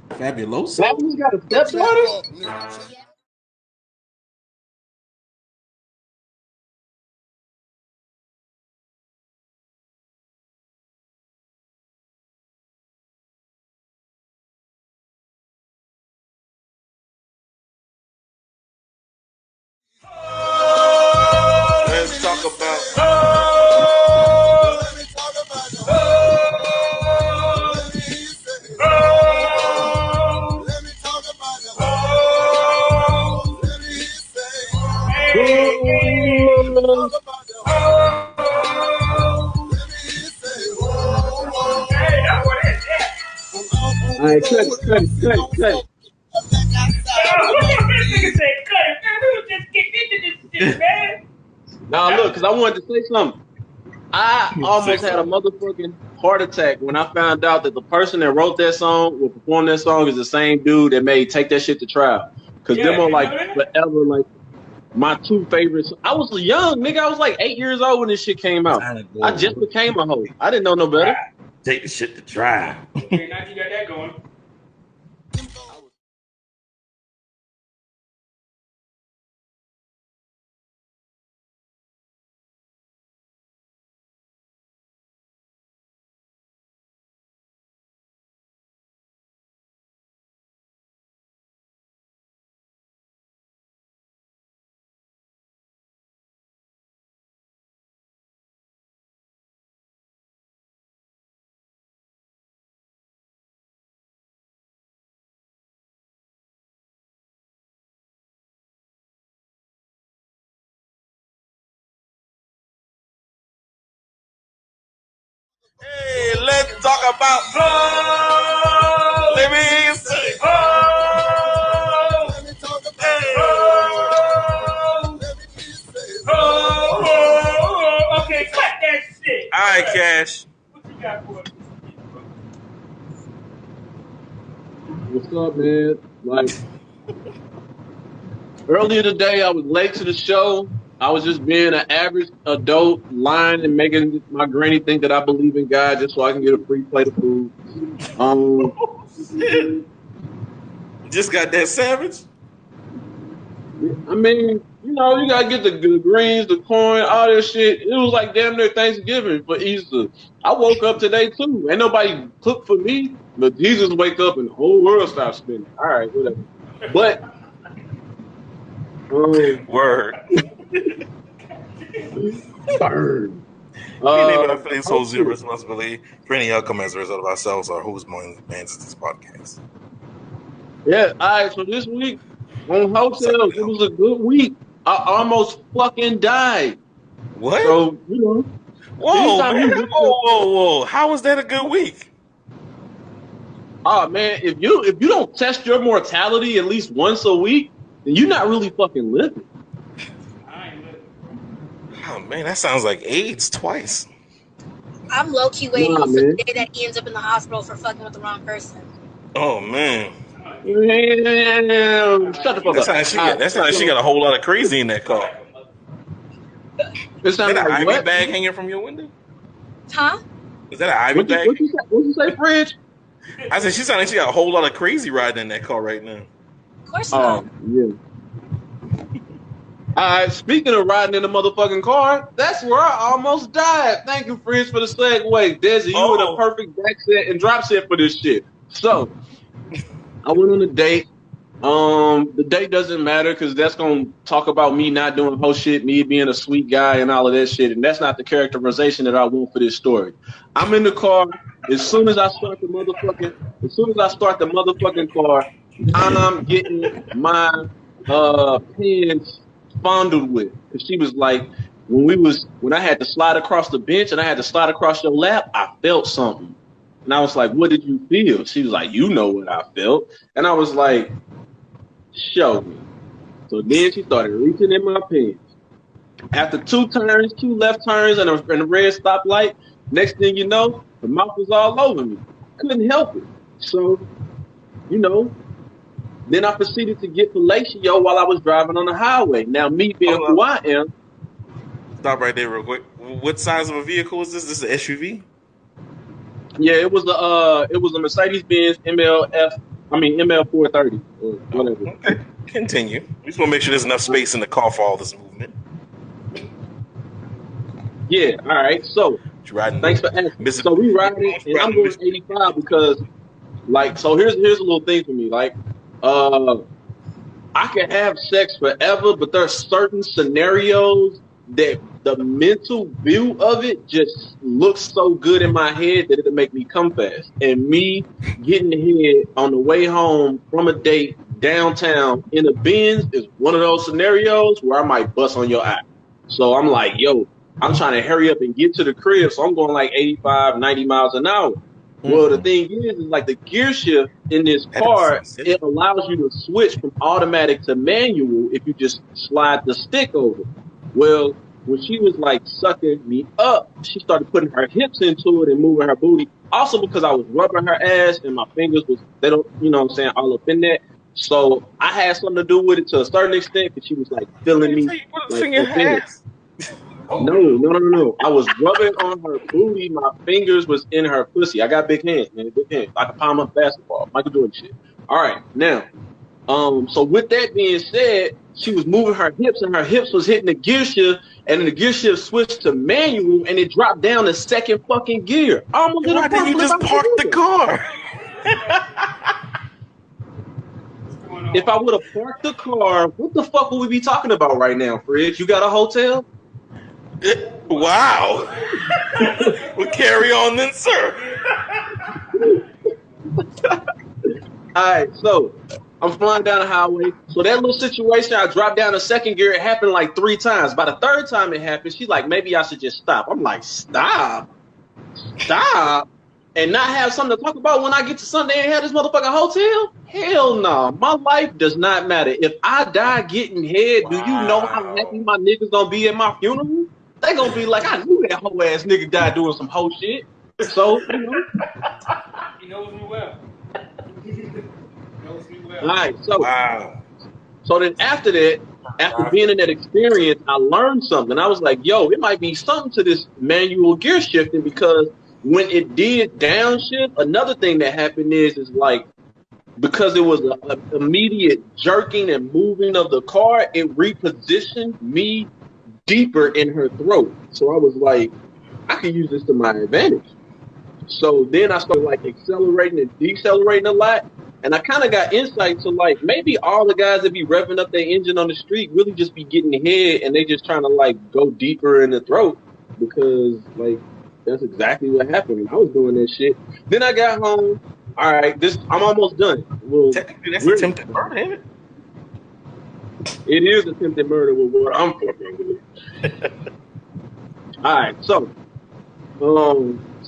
Fabulous? Fabulous got a stepdaughter? Let's talk about. All right, cut it. Now look, because I wanted to say something. I almost had a motherfucking heart attack when I found out that the person that wrote that song or performed that song is the same dude that made Take That Shit to Trial. Because them are like forever like my two favorites. I was young, nigga. I was like 8 years old when this shit came out. I just became a hoe. I didn't know no better. Take the shit to trial. Okay, now you got that going. Hey, let's talk about. Let me say. Okay, cut that shit. All right, Cash. What you got for us? What's up, man? Like earlier today, I was late to the show. I was just being an average adult, lying and making my granny think that I believe in God just so I can get a free plate of food. Just got that savage. I mean, you know, you gotta get the greens, the corn, all that shit. It was like damn near Thanksgiving for Easter. I woke up today too. Ain't nobody cooked for me, but Jesus wake up and the whole world starts spinning. All right, whatever. But word. Burn. We name our face whole zero responsibility for any outcome as a result of ourselves or who's more advanced this podcast. Yeah, all right, so this week on hotels, it was a good week. I almost fucking died. What? So, you know. Whoa. How was that a good week? Oh man, if you don't test your mortality at least once a week, then you're not really fucking living. Oh man, that sounds like AIDS twice. I'm low-key waiting for the day that he ends up in the hospital for fucking with the wrong person. Oh man. Shut the fuck up. That's how she got a whole lot of crazy in that car. Is that an Ivy bag hanging from your window? Huh? Is that an Ivy bag? What you say, Fridge? I said she sounded like she got a whole lot of crazy riding in that car right now. Of course not. Yeah. Alright, speaking of riding in a motherfucking car, that's where I almost died. Thank you, Fridge, for the segue. Desi, you were the perfect back set and drop set for this shit. So, I went on a date. The date doesn't matter because that's going to talk about me not doing whole shit, me being a sweet guy and all of that shit. And that's not the characterization that I want for this story. I'm in the car. As soon as I start the motherfucking car, I'm getting my pants fondled with. Cause she was like, when I had to slide across the bench and I had to slide across your lap, I felt something. And I was like, what did you feel? She was like, you know what I felt. And I was like, show me. So then she started reaching in my pants. After two left turns and a red stoplight, next thing you know, the mouth was all over me. Couldn't help it. So, you know, then I proceeded to get fellatio while I was driving on the highway. Now, me being who I am. Stop right there real quick. What size of a vehicle is this? This is an SUV? Yeah, it was a Mercedes-Benz ML430 or whatever. Okay, continue. We just want to make sure there's enough space in the car for all this movement. Yeah, all right. So, thanks for asking. So we riding, and I'm going 85 because, like, so here's a little thing for me. Like, I can have sex forever, but there's certain scenarios that the mental view of it just looks so good in my head that it'll make me come fast. And me getting head on the way home from a date downtown in a Benz is one of those scenarios where I might bust on your eye. So I'm like, yo, I'm trying to hurry up and get to the crib. So I'm going like 85, 90 miles an hour. Well, the thing is like the gear shift in this car, it allows you to switch from automatic to manual if you just slide the stick over. Well, when she was like sucking me up, she started putting her hips into it and moving her booty. Also because I was rubbing her ass and my fingers was, all up in that. So I had something to do with it to a certain extent because she was like feeling me. No. I was rubbing on her booty. My fingers was in her pussy. I got big hands, man. Big hands. I can palm up basketball. Michael Jordan shit. All right. Now, so with that being said, she was moving her hips and her hips was hitting the gear shift and then the gear shift switched to manual and it dropped down to second fucking gear. Why didn't you just park the car? If I would have parked the car, what the fuck would we be talking about right now, Fridge? You got a hotel? Wow. We'll carry on then, sir. All right, so I'm flying down the highway. So that little situation, I dropped down to second gear. It happened like 3 times. By the 3rd time it happened, she's like, maybe I should just stop. I'm like, stop? and not have something to talk about when I get to Sunday and have this motherfucking hotel? Hell no. My life does not matter. If I die getting head, do you know how happy my niggas gonna be at my funeral? They gonna be like, I knew that whole ass nigga died doing some hoe shit. So, you know. He knows me well. All right, so then after that, after being in that experience, I learned something. I was like, yo, it might be something to this manual gear shifting, because when it did downshift, another thing that happened is like, because it was an immediate jerking and moving of the car, it repositioned me deeper in her throat. So I was like, I can use this to my advantage. So then I started like accelerating and decelerating a lot. And I kind of got insight to like, maybe all the guys that be revving up their engine on the street really just be getting ahead and they just trying to like go deeper in the throat, because like that's exactly what happened. I was doing that shit. Then I got home. All right, I'm almost done. Well, technically, that's attempted murder, ain't it? It is attempted murder with what I'm fucking with. All right, so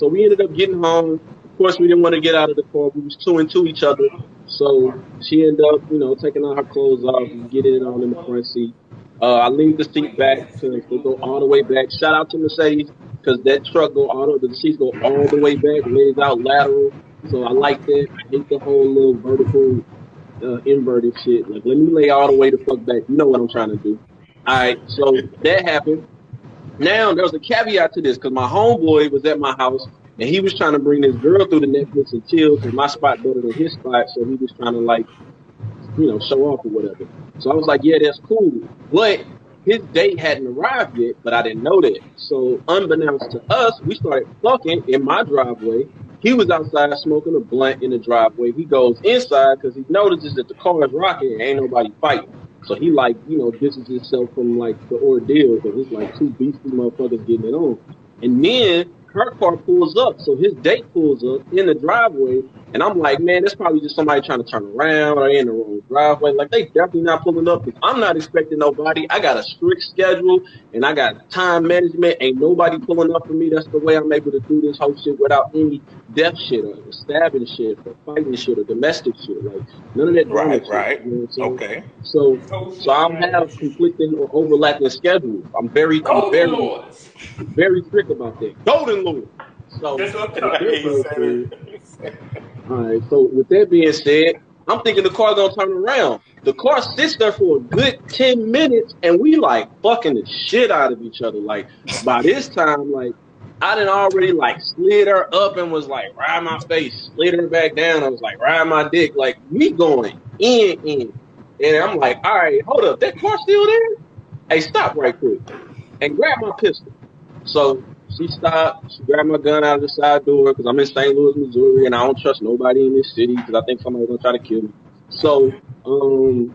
we ended up getting home. Of course, we didn't want to get out of the car. We was two into each other. So she ended up, taking all her clothes off and getting it on in the front seat. I leave the seat back because they go all the way back. Shout out to Mercedes, because that truck the seats go all the way back, lays out lateral. So I like that. I hate the whole little vertical inverted shit. Like, let me lay all the way the fuck back. You know what I'm trying to do. All right, so that happened. Now, there was a caveat to this, because my homeboy was at my house, and he was trying to bring this girl through the Netflix and chill, because my spot better than his spot, so he was trying to, like, show off or whatever. So I was like, yeah, that's cool. But his date hadn't arrived yet, but I didn't know that. So unbeknownst to us, we started fucking in my driveway. He was outside smoking a blunt in the driveway. He goes inside because he notices that the car is rocking and ain't nobody fighting. So he distances himself from like the ordeal, because it's like two beastly motherfuckers getting it on. And then her car pulls up, so his date pulls up in the driveway, and I'm like, man, that's probably just somebody trying to turn around or in the wrong driveway. Like, they definitely not pulling up, because I'm not expecting nobody. I got a strict schedule, and I got time management. Ain't nobody pulling up for me. That's the way I'm able to do this whole shit without any death shit or stabbing shit or fighting shit or domestic shit. Like, none of that. Right. You know what I'm Okay. So I don't have conflicting or overlapping schedules. I'm very strict about that. Golden Lord. So, all right. So with that being said, I'm thinking the car gonna turn around. The car sits there for a good 10 minutes, and we like fucking the shit out of each other. Like, by this time, like, I done already like slid her up and was like, ride my face, slid her back down. I was like, ride my dick. Like, we going in. And I'm like, all right, hold up, that car still there? Hey, stop right quick and grab my pistol. So she stopped. She grabbed my gun out of the side door, because I'm in St. Louis, Missouri, and I don't trust nobody in this city, because I think somebody's gonna try to kill me. So, so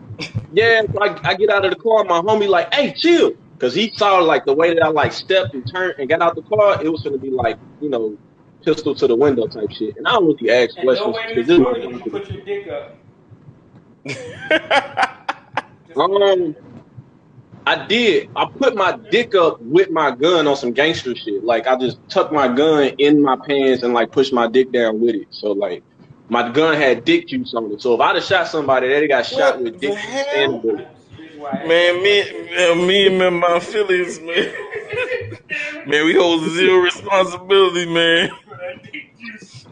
I get out of the car. My homie like, hey, chill, because he saw like the way that I like stepped and turned and got out the car. It was gonna be like, pistol to the window type shit. And I don't really ask questions. You put your dick up. I did. I put my dick up with my gun on some gangster shit. Like, I just tucked my gun in my pants and like pushed my dick down with it. So like, my gun had dick juice on it. So if I'd have shot somebody, they'd have got shot with dick juice. Man, me and my Phillies, man. Man, we hold zero responsibility, man.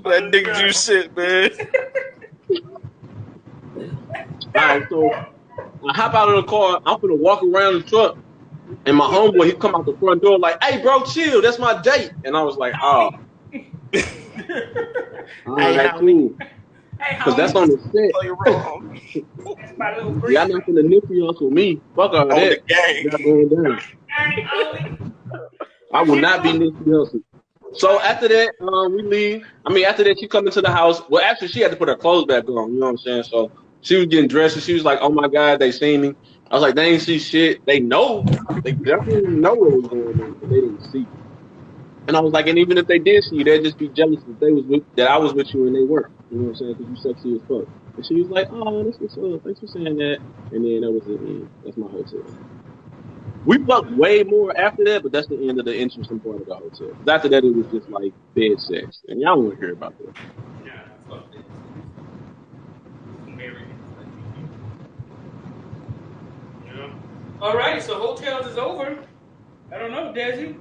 For that dick juice shit, man. All right, so I hop out of the car. I'm gonna walk around the truck, and my homeboy, he come out the front door like, "Hey, bro, chill. That's my date." And I was like, "Oh, all right, cool." Because that's on the set. Y'all not gonna nipsey hustle me. Fuck all that. Not going down. I will not be nipsey hustled. So after that, we leave. I mean, after that, she come into the house. Well, actually, she had to put her clothes back on. You know what I'm saying? So she was getting dressed, and she was like, "Oh my God, they seen me." I was like, "They ain't see shit. They know. They definitely know what was going on, but they didn't see." And I was like, and even if they did see you, they'd just be jealous that I was with you and they weren't. You know what I'm saying? Because you sexy as fuck. And she was like, "Oh, that's what's up. Thanks for saying that." And then that was it. That's my whole tip. We fucked way more after that, but that's the end of the interesting part of the hotel. 'Cause after that, it was just like bed sex, and y'all want to hear about that. Yeah, fuck that. Married. You know. All right, so hotels is over. I don't know, Desi.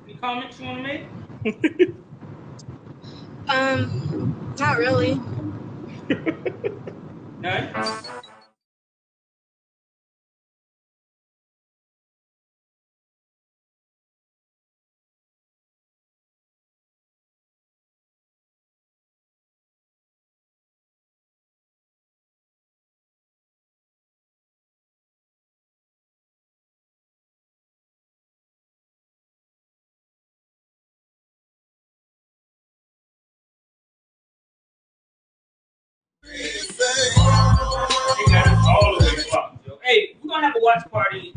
Any comments you want to make? Not really. None. All the way fucked, yo. Hey, we're gonna have a watch party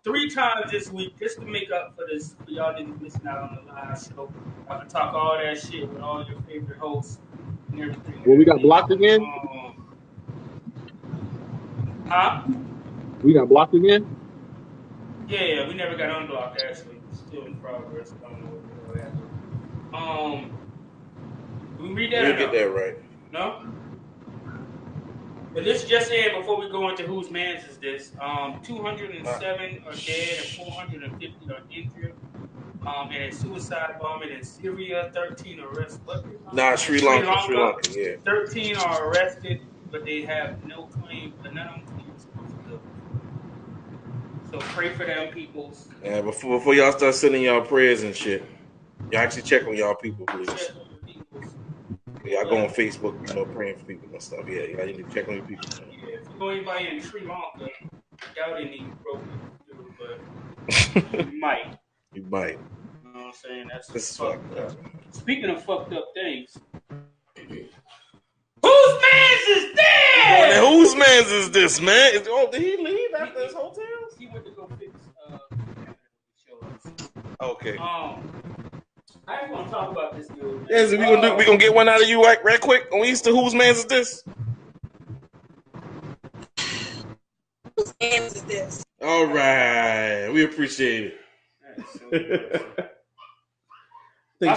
3 times this week just to make up for this for y'all niggas missing out on the live show. I can talk all that shit with all your favorite hosts and everything. Well, we got blocked again. Huh? We got blocked again. Yeah, we never got unblocked actually. It's still in progress. I don't know what the hell happened. Can we read that? We'll get that right. No? But this just in before we go into whose man's is this. 207 are dead and 450 are injured. In a suicide bombing in Syria, 13 arrested. Nah, Sri Lanka, yeah. 13 are arrested, but they have no claim, but none of them claim responsibility. So pray for them, peoples. Yeah, before y'all start sending y'all prayers and shit, y'all actually check on y'all people, please. Y'all go on Facebook, praying for people and stuff. Yeah, y'all need to check on your people. Yeah, if you know anybody in Sri Lanka, I doubt they need broken, but you might. You might. You know what I'm saying? That's this fucked up. Speaking of fucked up things, whose man's is this? Whose man's is this, man? Did he leave after his hotel? He went to go fix Okay. I just want to talk about this dude. Yes, we gonna get one out of you right quick on Easter. Whose man's is this? Whose man's is this? All right, we appreciate it. My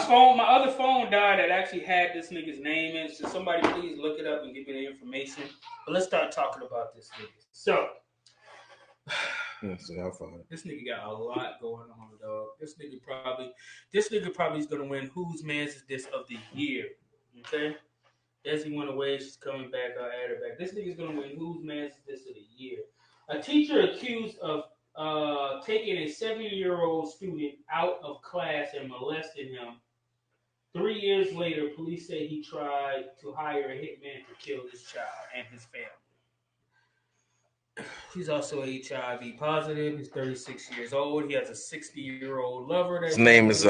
other phone died that actually had this nigga's name in. So somebody please look it up and give me the information. But let's start talking about this nigga. So. This nigga got a lot going on, dog. This nigga probably is gonna win whose man's is this of the year. Okay? Desi went away, she's coming back, I'll add her back. This nigga's gonna win whose man's is this of the year. A teacher accused of taking a 7-year-old student out of class and molesting him. 3 years later, police say he tried to hire a hitman to kill his child and his family. He's also HIV positive. He's 36 years old. He has a 60-year-old lover. His name is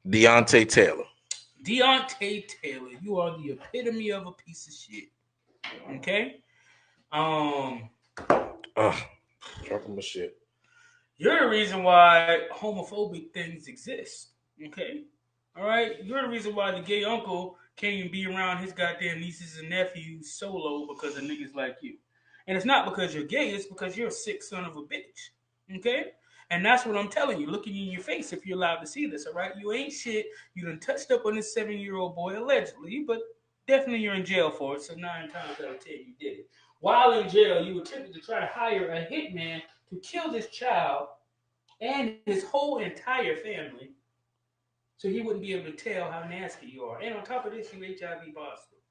Deontay Taylor. Deontay Taylor, you are the epitome of a piece of shit. Okay? Drop him a shit. You're the reason why homophobic things exist. Okay? All right? You're the reason why the gay uncle can't even be around his goddamn nieces and nephews solo because of niggas like you. And it's not because you're gay, it's because you're a sick son of a bitch. Okay? And that's what I'm telling you, looking in your face if you're allowed to see this, all right? You ain't shit. You done touched up on this 7-year-old boy, allegedly, but definitely you're in jail for it, so 9 times out of 10 you did it. While in jail, you attempted to try to hire a hitman to kill this child and his whole entire family so he wouldn't be able to tell how nasty you are. And on top of this, you HIV positive.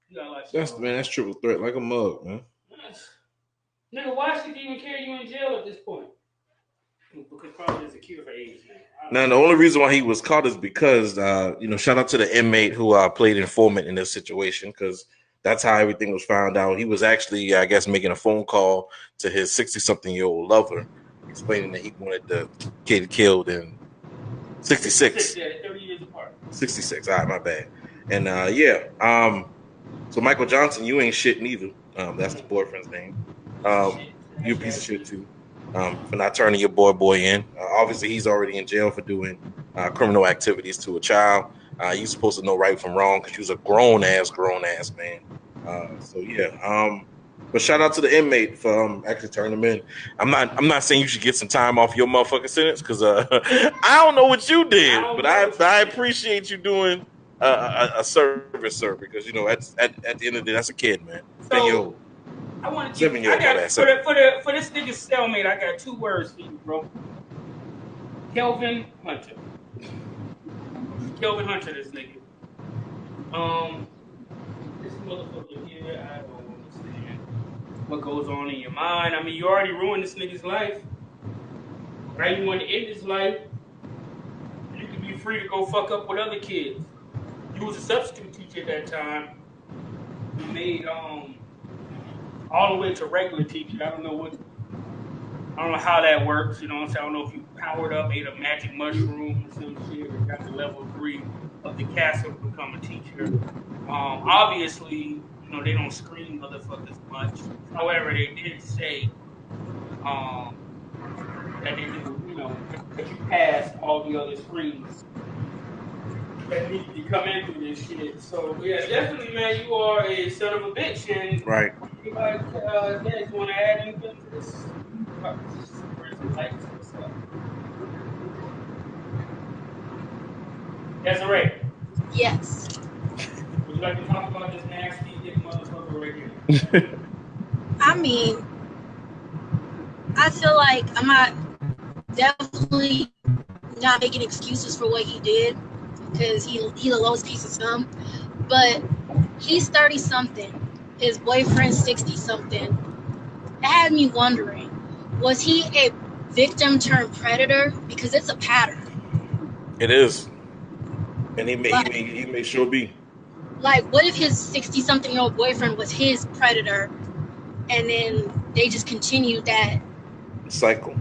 You got a lot of shit. That's triple threat, like a mug, man. Nigga, why should you even care you in jail at this point? Because probably there's a cure for AIDS. Now, the only reason why he was caught is because, shout out to the inmate who played informant in this situation, because that's how everything was found out. He was actually, I guess, making a phone call to his 60-something-year-old lover, explaining that he wanted the kid killed in 66. Yeah, 30 years apart. 66. All right, my bad. And, so Michael Johnson, you ain't shit neither. That's the boyfriend's name. You a piece of shit too. For not turning your boy in. Obviously, he's already in jail for doing criminal activities to a child. You're supposed to know right from wrong because you was a grown ass man. But shout out to the inmate for actually turning him in. I'm not saying you should get some time off your motherfucking sentence because I don't know what you did, but I appreciate you doing a service, sir, because you know at the end of the day that's a kid, man. So I want to give. I got for this nigga cellmate. I got 2 words for you, bro. Kelvin Hunter. Kelvin Hunter, this nigga. This motherfucker here, I don't understand what goes on in your mind. I mean, you already ruined this nigga's life. Right? You want to end his life. You can be free to go fuck up with other kids. You was a substitute teacher at that time. You made all the way to regular teacher. I don't know how that works. You know what I'm saying? I don't know if you powered up, ate a magic mushroom or some shit, or got to level 3 of the castle to become a teacher. Obviously, you know, they don't screen motherfuckers much. However, they did say that they do, you know, that you pass all the other screens that need to come in through this shit. So yeah, definitely, man, you are a son of a bitch. And right. Anybody, guys, want to add anything to this? Desiree. Yes. Would you like to talk about this nasty dick motherfucker right here? I mean, I feel like I'm not definitely not making excuses for what he did because he's the lowest piece of scum. But he's 30-something. His boyfriend's 60-something. That had me wondering, was he a victim turned predator? Because it's a pattern. It is. And he may sure be. Like, what if his 60-something-year-old boyfriend was his predator, and then they just continued that cycle,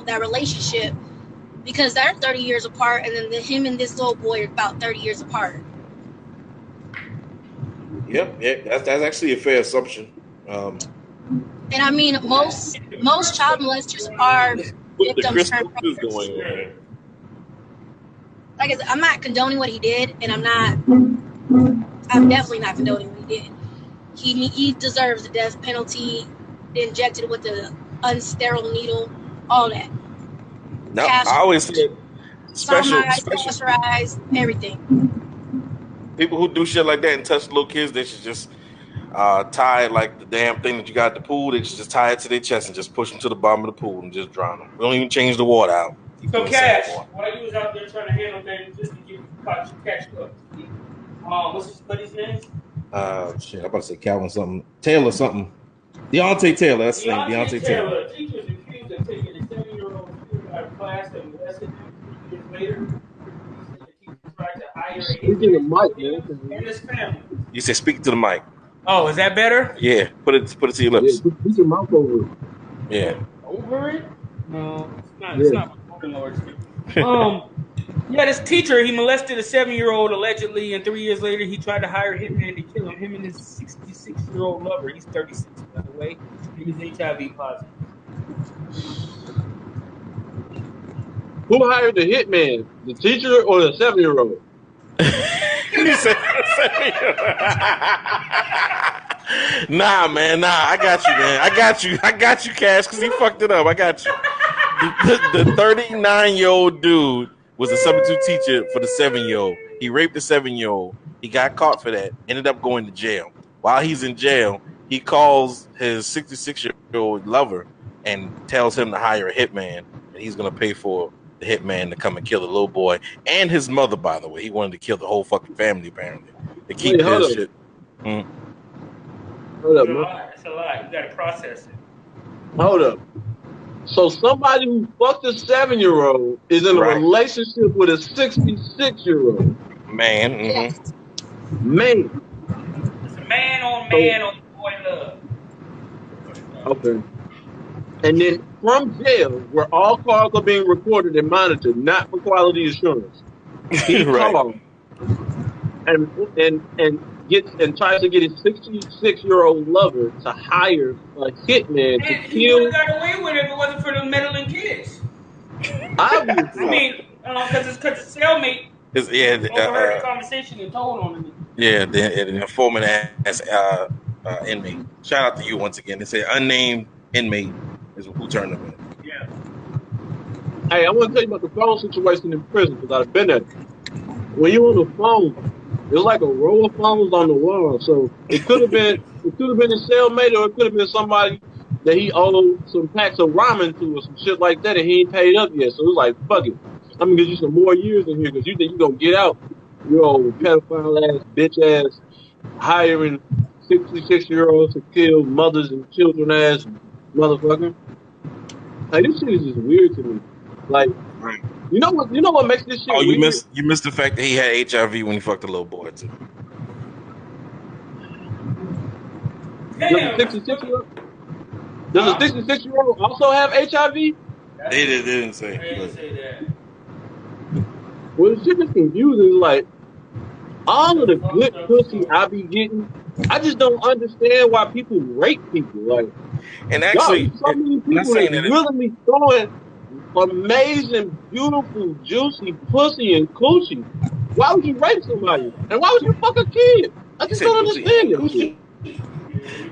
that relationship, because they're 30 years apart, and then him and this little boy are about 30 years apart. Yeah, that's actually a fair assumption. And I mean, most child molesters are victims turned predators. Like I said, I'm not condoning what he did, and I'm definitely not condoning what he did. He deserves the death penalty, injected with the unsterile needle, all that. No, I always say special, pressurized, everything. People who do shit like that and touch little kids, they should just tie like the damn thing that you got at the pool. They should just tie it to their chest and just push them to the bottom of the pool and just drown them. We don't even change the water out. So, Cash, while you was out there trying to handle things just to get catch up, what's his buddy's name? Shit, I'm about to say Calvin something. Taylor something. Deontay Taylor, that's the name. Deontay Taylor. Teacher is accused of taking a 7-year-old student out of class and molested him 2 years later. The teacher tried to hire and his family. You said speak to the mic. Oh, is that better? Yeah, put it to your lips. Yeah, put your mouth over it. Yeah. Over it? No, it's not. It's not. Yeah, this teacher, he molested a 7-year-old allegedly, and 3 years later, he tried to hire a hitman to kill him. Him and his 66-year-old lover. He's 36, by the way. He's HIV positive. Who hired the hitman? The teacher or the 7-year-old? He said 7-year-old. Nah, man. Nah, I got you, man. I got you, Cash, because he fucked it up. I got you. The 39-year-old dude was a substitute teacher for the 7-year-old. He raped the 7-year-old. He got caught for that. Ended up going to jail. While he's in jail, he calls his 66-year-old lover and tells him to hire a hitman, and he's gonna pay for the hitman to come and kill the little boy and his mother. By the way, he wanted to kill the whole fucking family apparently. To keep his shit. Hold up, it's a lot. You gotta process it. Hold up. So somebody who fucked a 7-year-old is in a relationship with a 66-year-old. Man. Man. It's man on boy love. Okay. And then from jail, where all calls are being recorded and monitored, not for quality assurance, he called and tries to get his 66-year-old lover to hire a hitman to kill. He would have got away with it if it wasn't for the meddling kids. Obviously. I mean, because his cellmate overheard the conversation and told on him. Yeah, the informant asked inmate. Shout out to you once again. They say unnamed inmate is who turned him in. Yeah. Hey, I want to tell you about the phone situation in prison because I've been there. When you on the phone, it's like a row of phones on the wall. So it could have been a cellmate, or it could have been somebody that he owed some packs of ramen to or some shit like that, and he ain't paid up yet. So it was like, fuck it, I'm gonna give you some more years in here because you think you gonna get out. You old pedophile ass, bitch ass, hiring 66-year-olds to kill mothers and children ass motherfucker. Like, this shit is just weird to me. Like, you know what makes this shit Oh, weird? you missed the fact that he had HIV when he fucked a little boy too. Does a 66-year-old also have HIV? They didn't say. They didn't say that. Well, the shit is confusing. Is like, all of the good pussy I be getting, I just don't understand why people rape people. Like, and actually, so many people that willingly throwing amazing, beautiful, juicy pussy and coochie. Why would you rape somebody? And why would you fuck a kid? I just don't understand it.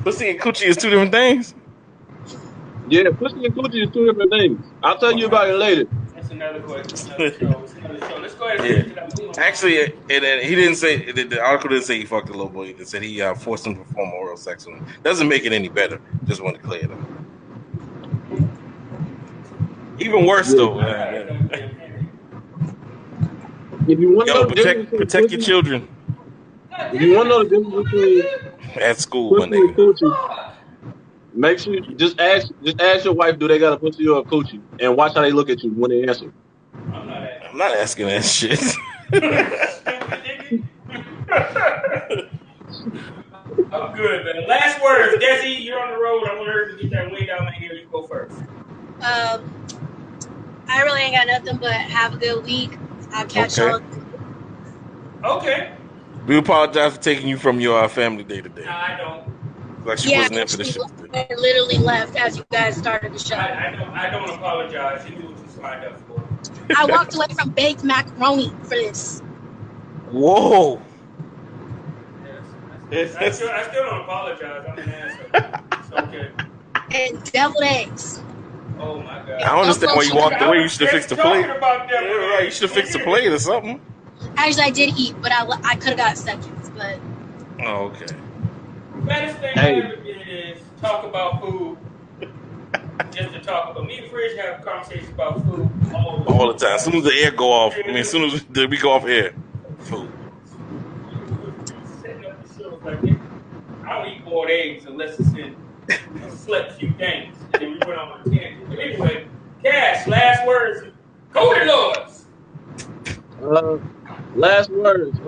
Pussy and coochie is two different things? Yeah, pussy and coochie is two different things. I'll tell you about it later. That's another question. Another show. Let's go ahead and get to that. Actually, he didn't say, the article didn't say he fucked a little boy. It said he forced him to perform oral sex on him. Doesn't make it any better. Just want to clear it up. Even worse, though. If you want to know protect your children. If you want to know the difference between at school, pussy and coochie, make sure you just ask your wife, do they got a pussy or a coochie, and watch how they look at you when they answer. I'm not asking that shit. I'm good, man. Last words, Desi. You're on the road. I want her to get that weight out my ear. You go first. I really ain't got nothing but have a good week. I'll catch y'all. Okay. We apologize for taking you from your family day today. No, I don't. Like she wasn't there for the show. I literally left as you guys started the show. I don't apologize. You knew what you signed up for. I walked away from baked macaroni for this. Whoa. Yes. I still don't apologize. I'm an asshole. It's okay. And deviled eggs. Oh my God. I don't understand why you walked away. You should have fixed the plate. About that, yeah, right. You should have fixed the plate or something. Actually, I did eat, but I could have got seconds. But oh, okay. The baddest thing I ever did is talk about food. Just to talk about. Me and Fridge have conversations about food all the time. As soon as the air go off, as soon as we go off air, food. Setting up the show like this. I don't eat boiled eggs unless it's in slept few things. And then we went on a tangent. But anyway, Cash, last words. Cody Lords. Last words.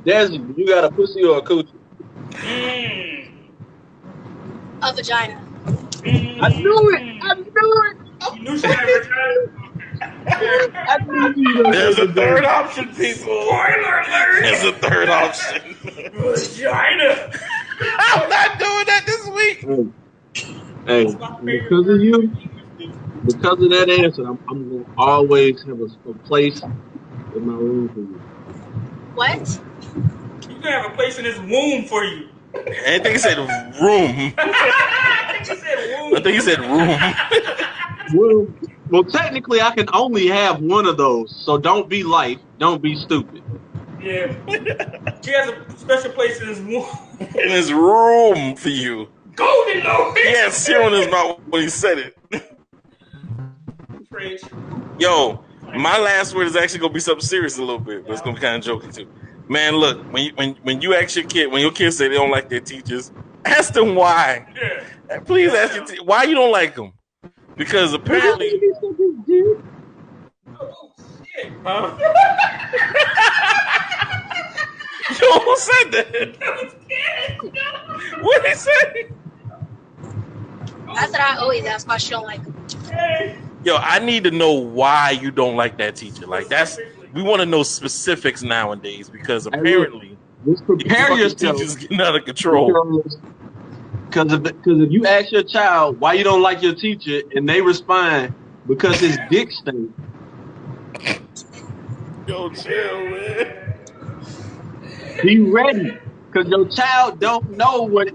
Desi, you got a pussy or a coochie? A vagina. I knew it. You knew she had a vagina? There's a third option, people. Spoiler alert. There's a third option. Vagina. I'm not doing that this week. Hey, because of you, because of that answer, I'm going to always have a place in my room for you. What? You can have a place in his womb for you. I think he said room. I think he said room. Well, technically, I can only have one of those. So don't be light. Don't be stupid. Yeah. He has a special place in his womb. In his room for you. Golden Lord. He had serum in his mouth when he said it. Fridge. Yo, my last word is actually gonna be something serious a little bit, but it's gonna be kind of joking too. Man, look, when you ask your kid, when your kids say they don't like their teachers, ask them why. Yeah. Please ask your why you don't like them. Because apparently. Oh shit. Yo, who said that? What did he say? That's what I always ask why she don't like them. Yo, I need to know why you don't like that teacher. Like we want to know specifics nowadays because apparently just prepare yourself. Teachers getting out of control. Because if you ask your child why you don't like your teacher and they respond because his dick stinks. Yo, chill, man. Be ready. Because your child don't know what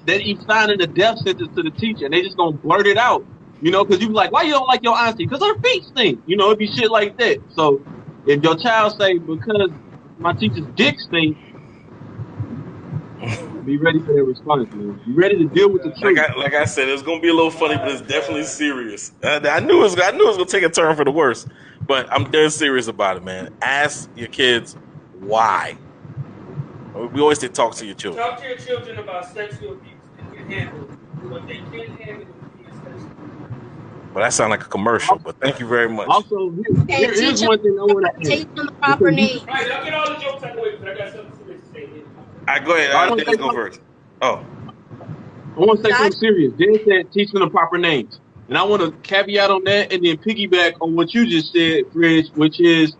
that he's signing a death sentence to the teacher, and they just gonna blurt it out. You know, because you be like, why you don't like your auntie? Because her feet stink. You know, it'd be shit like that. So if your child say, because my teacher's dick stink, be ready for their response, man. Be ready to deal with the truth. Like I said, it's gonna be a little funny, but it's definitely serious. I knew it was gonna take a turn for the worse, but I'm dead serious about it, man. Ask your kids why. We always say talk to your children. Talk to your children about sexual abuse. They can handle it. What they can't handle is sexual. Well, that sounds like a commercial, but thank you very much. Also, here's one thing I want to say. Take them the proper name. All right, I'll get all the jokes out the way, but I got something serious to say here. All right, go ahead. Let's go first. Oh. I want to say something serious. Dan said teach them the proper names. And I want to caveat on that and then piggyback on what you just said, Fridge, which is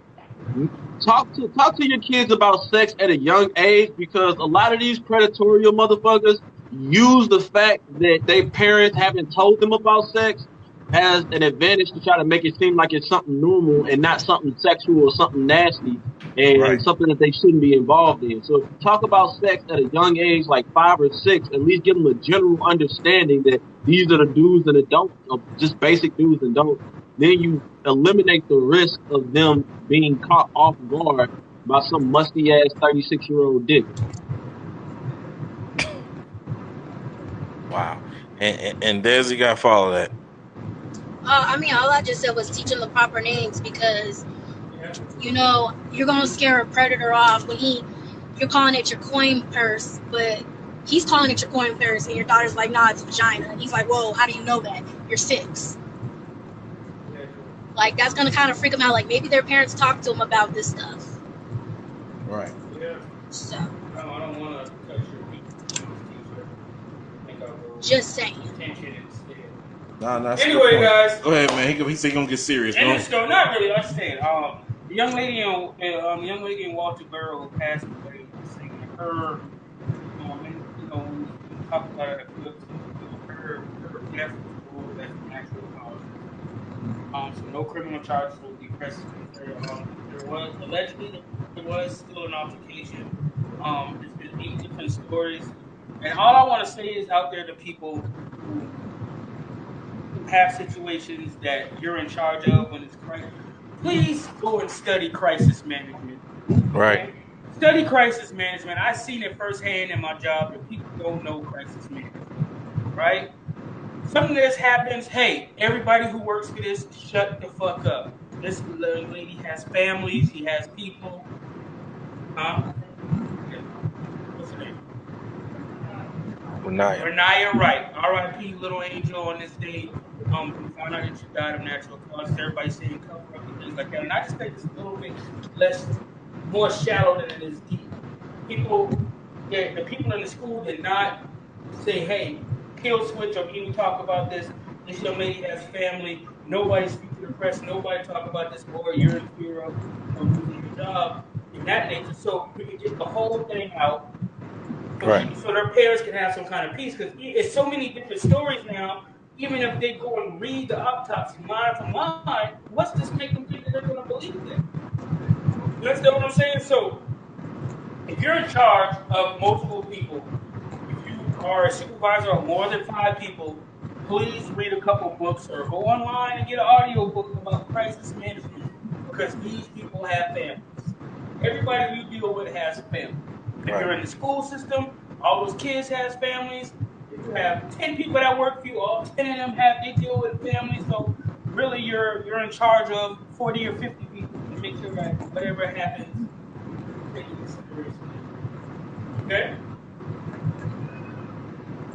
talk to your kids about sex at a young age, because a lot of these predatory motherfuckers use the fact that their parents haven't told them about sex as an advantage to try to make it seem like it's something normal and not something sexual or something nasty and something that they shouldn't be involved in. So if you talk about sex at a young age, like 5 or 6, at least give them a general understanding that these are the do's and the don'ts, just basic do's and don'ts. Then you eliminate the risk of them being caught off guard by some musty ass 36-year-old dick. Wow. And Des, you gotta follow that. I mean, all I just said was teach him the proper names, because, you know, you're going to scare a predator off when you're calling it your coin purse, but he's calling it your coin purse, and your daughter's like, nah, it's vagina. And he's like, whoa, how do you know that? You're 6. Like, that's going to kind of freak them out. Like, maybe their parents talked to them about this stuff. Right. Yeah. So. I don't want to touch your feet. Just saying. Anyway, guys. Go ahead, man. He said he's gonna get serious. And it's still not really. I'm saying, the young lady in Walterboro passed away. Saying her, when we talk about her death was as natural causes. So no criminal charges will be pressed against her. There was allegedly still an altercation. There's been 8 different stories, and all I want to say is out there to people who have situations that you're in charge of when it's crisis, please go and study crisis management. Right. Okay? Study crisis management. I've seen it firsthand in my job that people don't know crisis management. Right? Something that happens, hey, everybody who works for this, shut the fuck up. This lady has families, she has people. What's her name? Renaya Wright. R.I.P. Little Angel on this day. We found out that she died of natural causes. Everybody's saying cover up and things like that. And I just think it's a little bit more shallow than it is deep. The people in the school did not say, hey, kill switch or even talk about this. This young lady has family. Nobody speak to the press. Nobody talk about this, or you're in fear of losing your job in that nature. So we can get the whole thing out. Right. So their parents can have some kind of peace, because it's so many different stories now. Even if they go and read the autopsy line for line, what's this make them think that they're going to believe that? You understand what I'm saying? So if you're in charge of multiple people, if you are a supervisor of more than 5 people, please read a couple books or go online and get an audio book about crisis management, because these people have families. Everybody you deal with has a family. If you're in the school system, all those kids have families. If you have 10 people that work for you, all 10 of them they deal with families. So really, you're in charge of 40 or 50 people to make sure that whatever happens, take it seriously. Okay.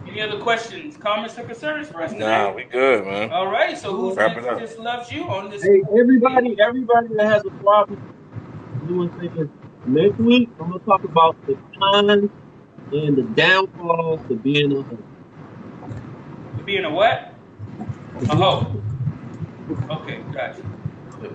Any other questions, comments, or concerns for us today? Nah, we good, man. All right. So who's Wrap it next up. just loves you on this? Hey, everybody that has a problem doing things. Next week, I'm going to talk about the cons and the downfalls to being a hoe. To being a what? A hoe. Okay, gotcha.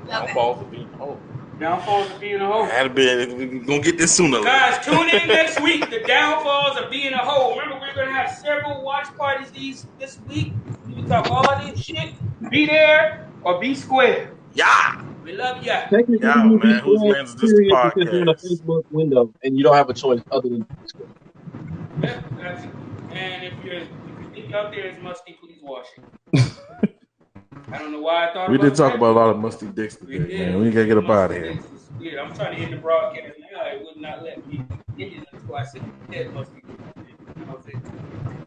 Downfalls of being a hoe. Downfalls of being a hoe. We're gonna get this sooner. Guys, tune in next week. The downfalls of being a hoe. Remember, we're gonna have several watch parties this week. We can talk all this shit. Be there or be square. Yeah. We love ya. Technically, Yeah, you man. Whose be man's is this period because you're in a podcast? Facebook window and you don't have a choice other than Facebook. Yeah, that's it. And if you think out there is musty, please wash it. I don't know why I thought We about did talk that. about a lot of musty dicks today, man. We gotta get up out of here. Weird. I'm trying to end the broadcast now. It would not let me. That's why I said, yeah, musty dicks. That was it.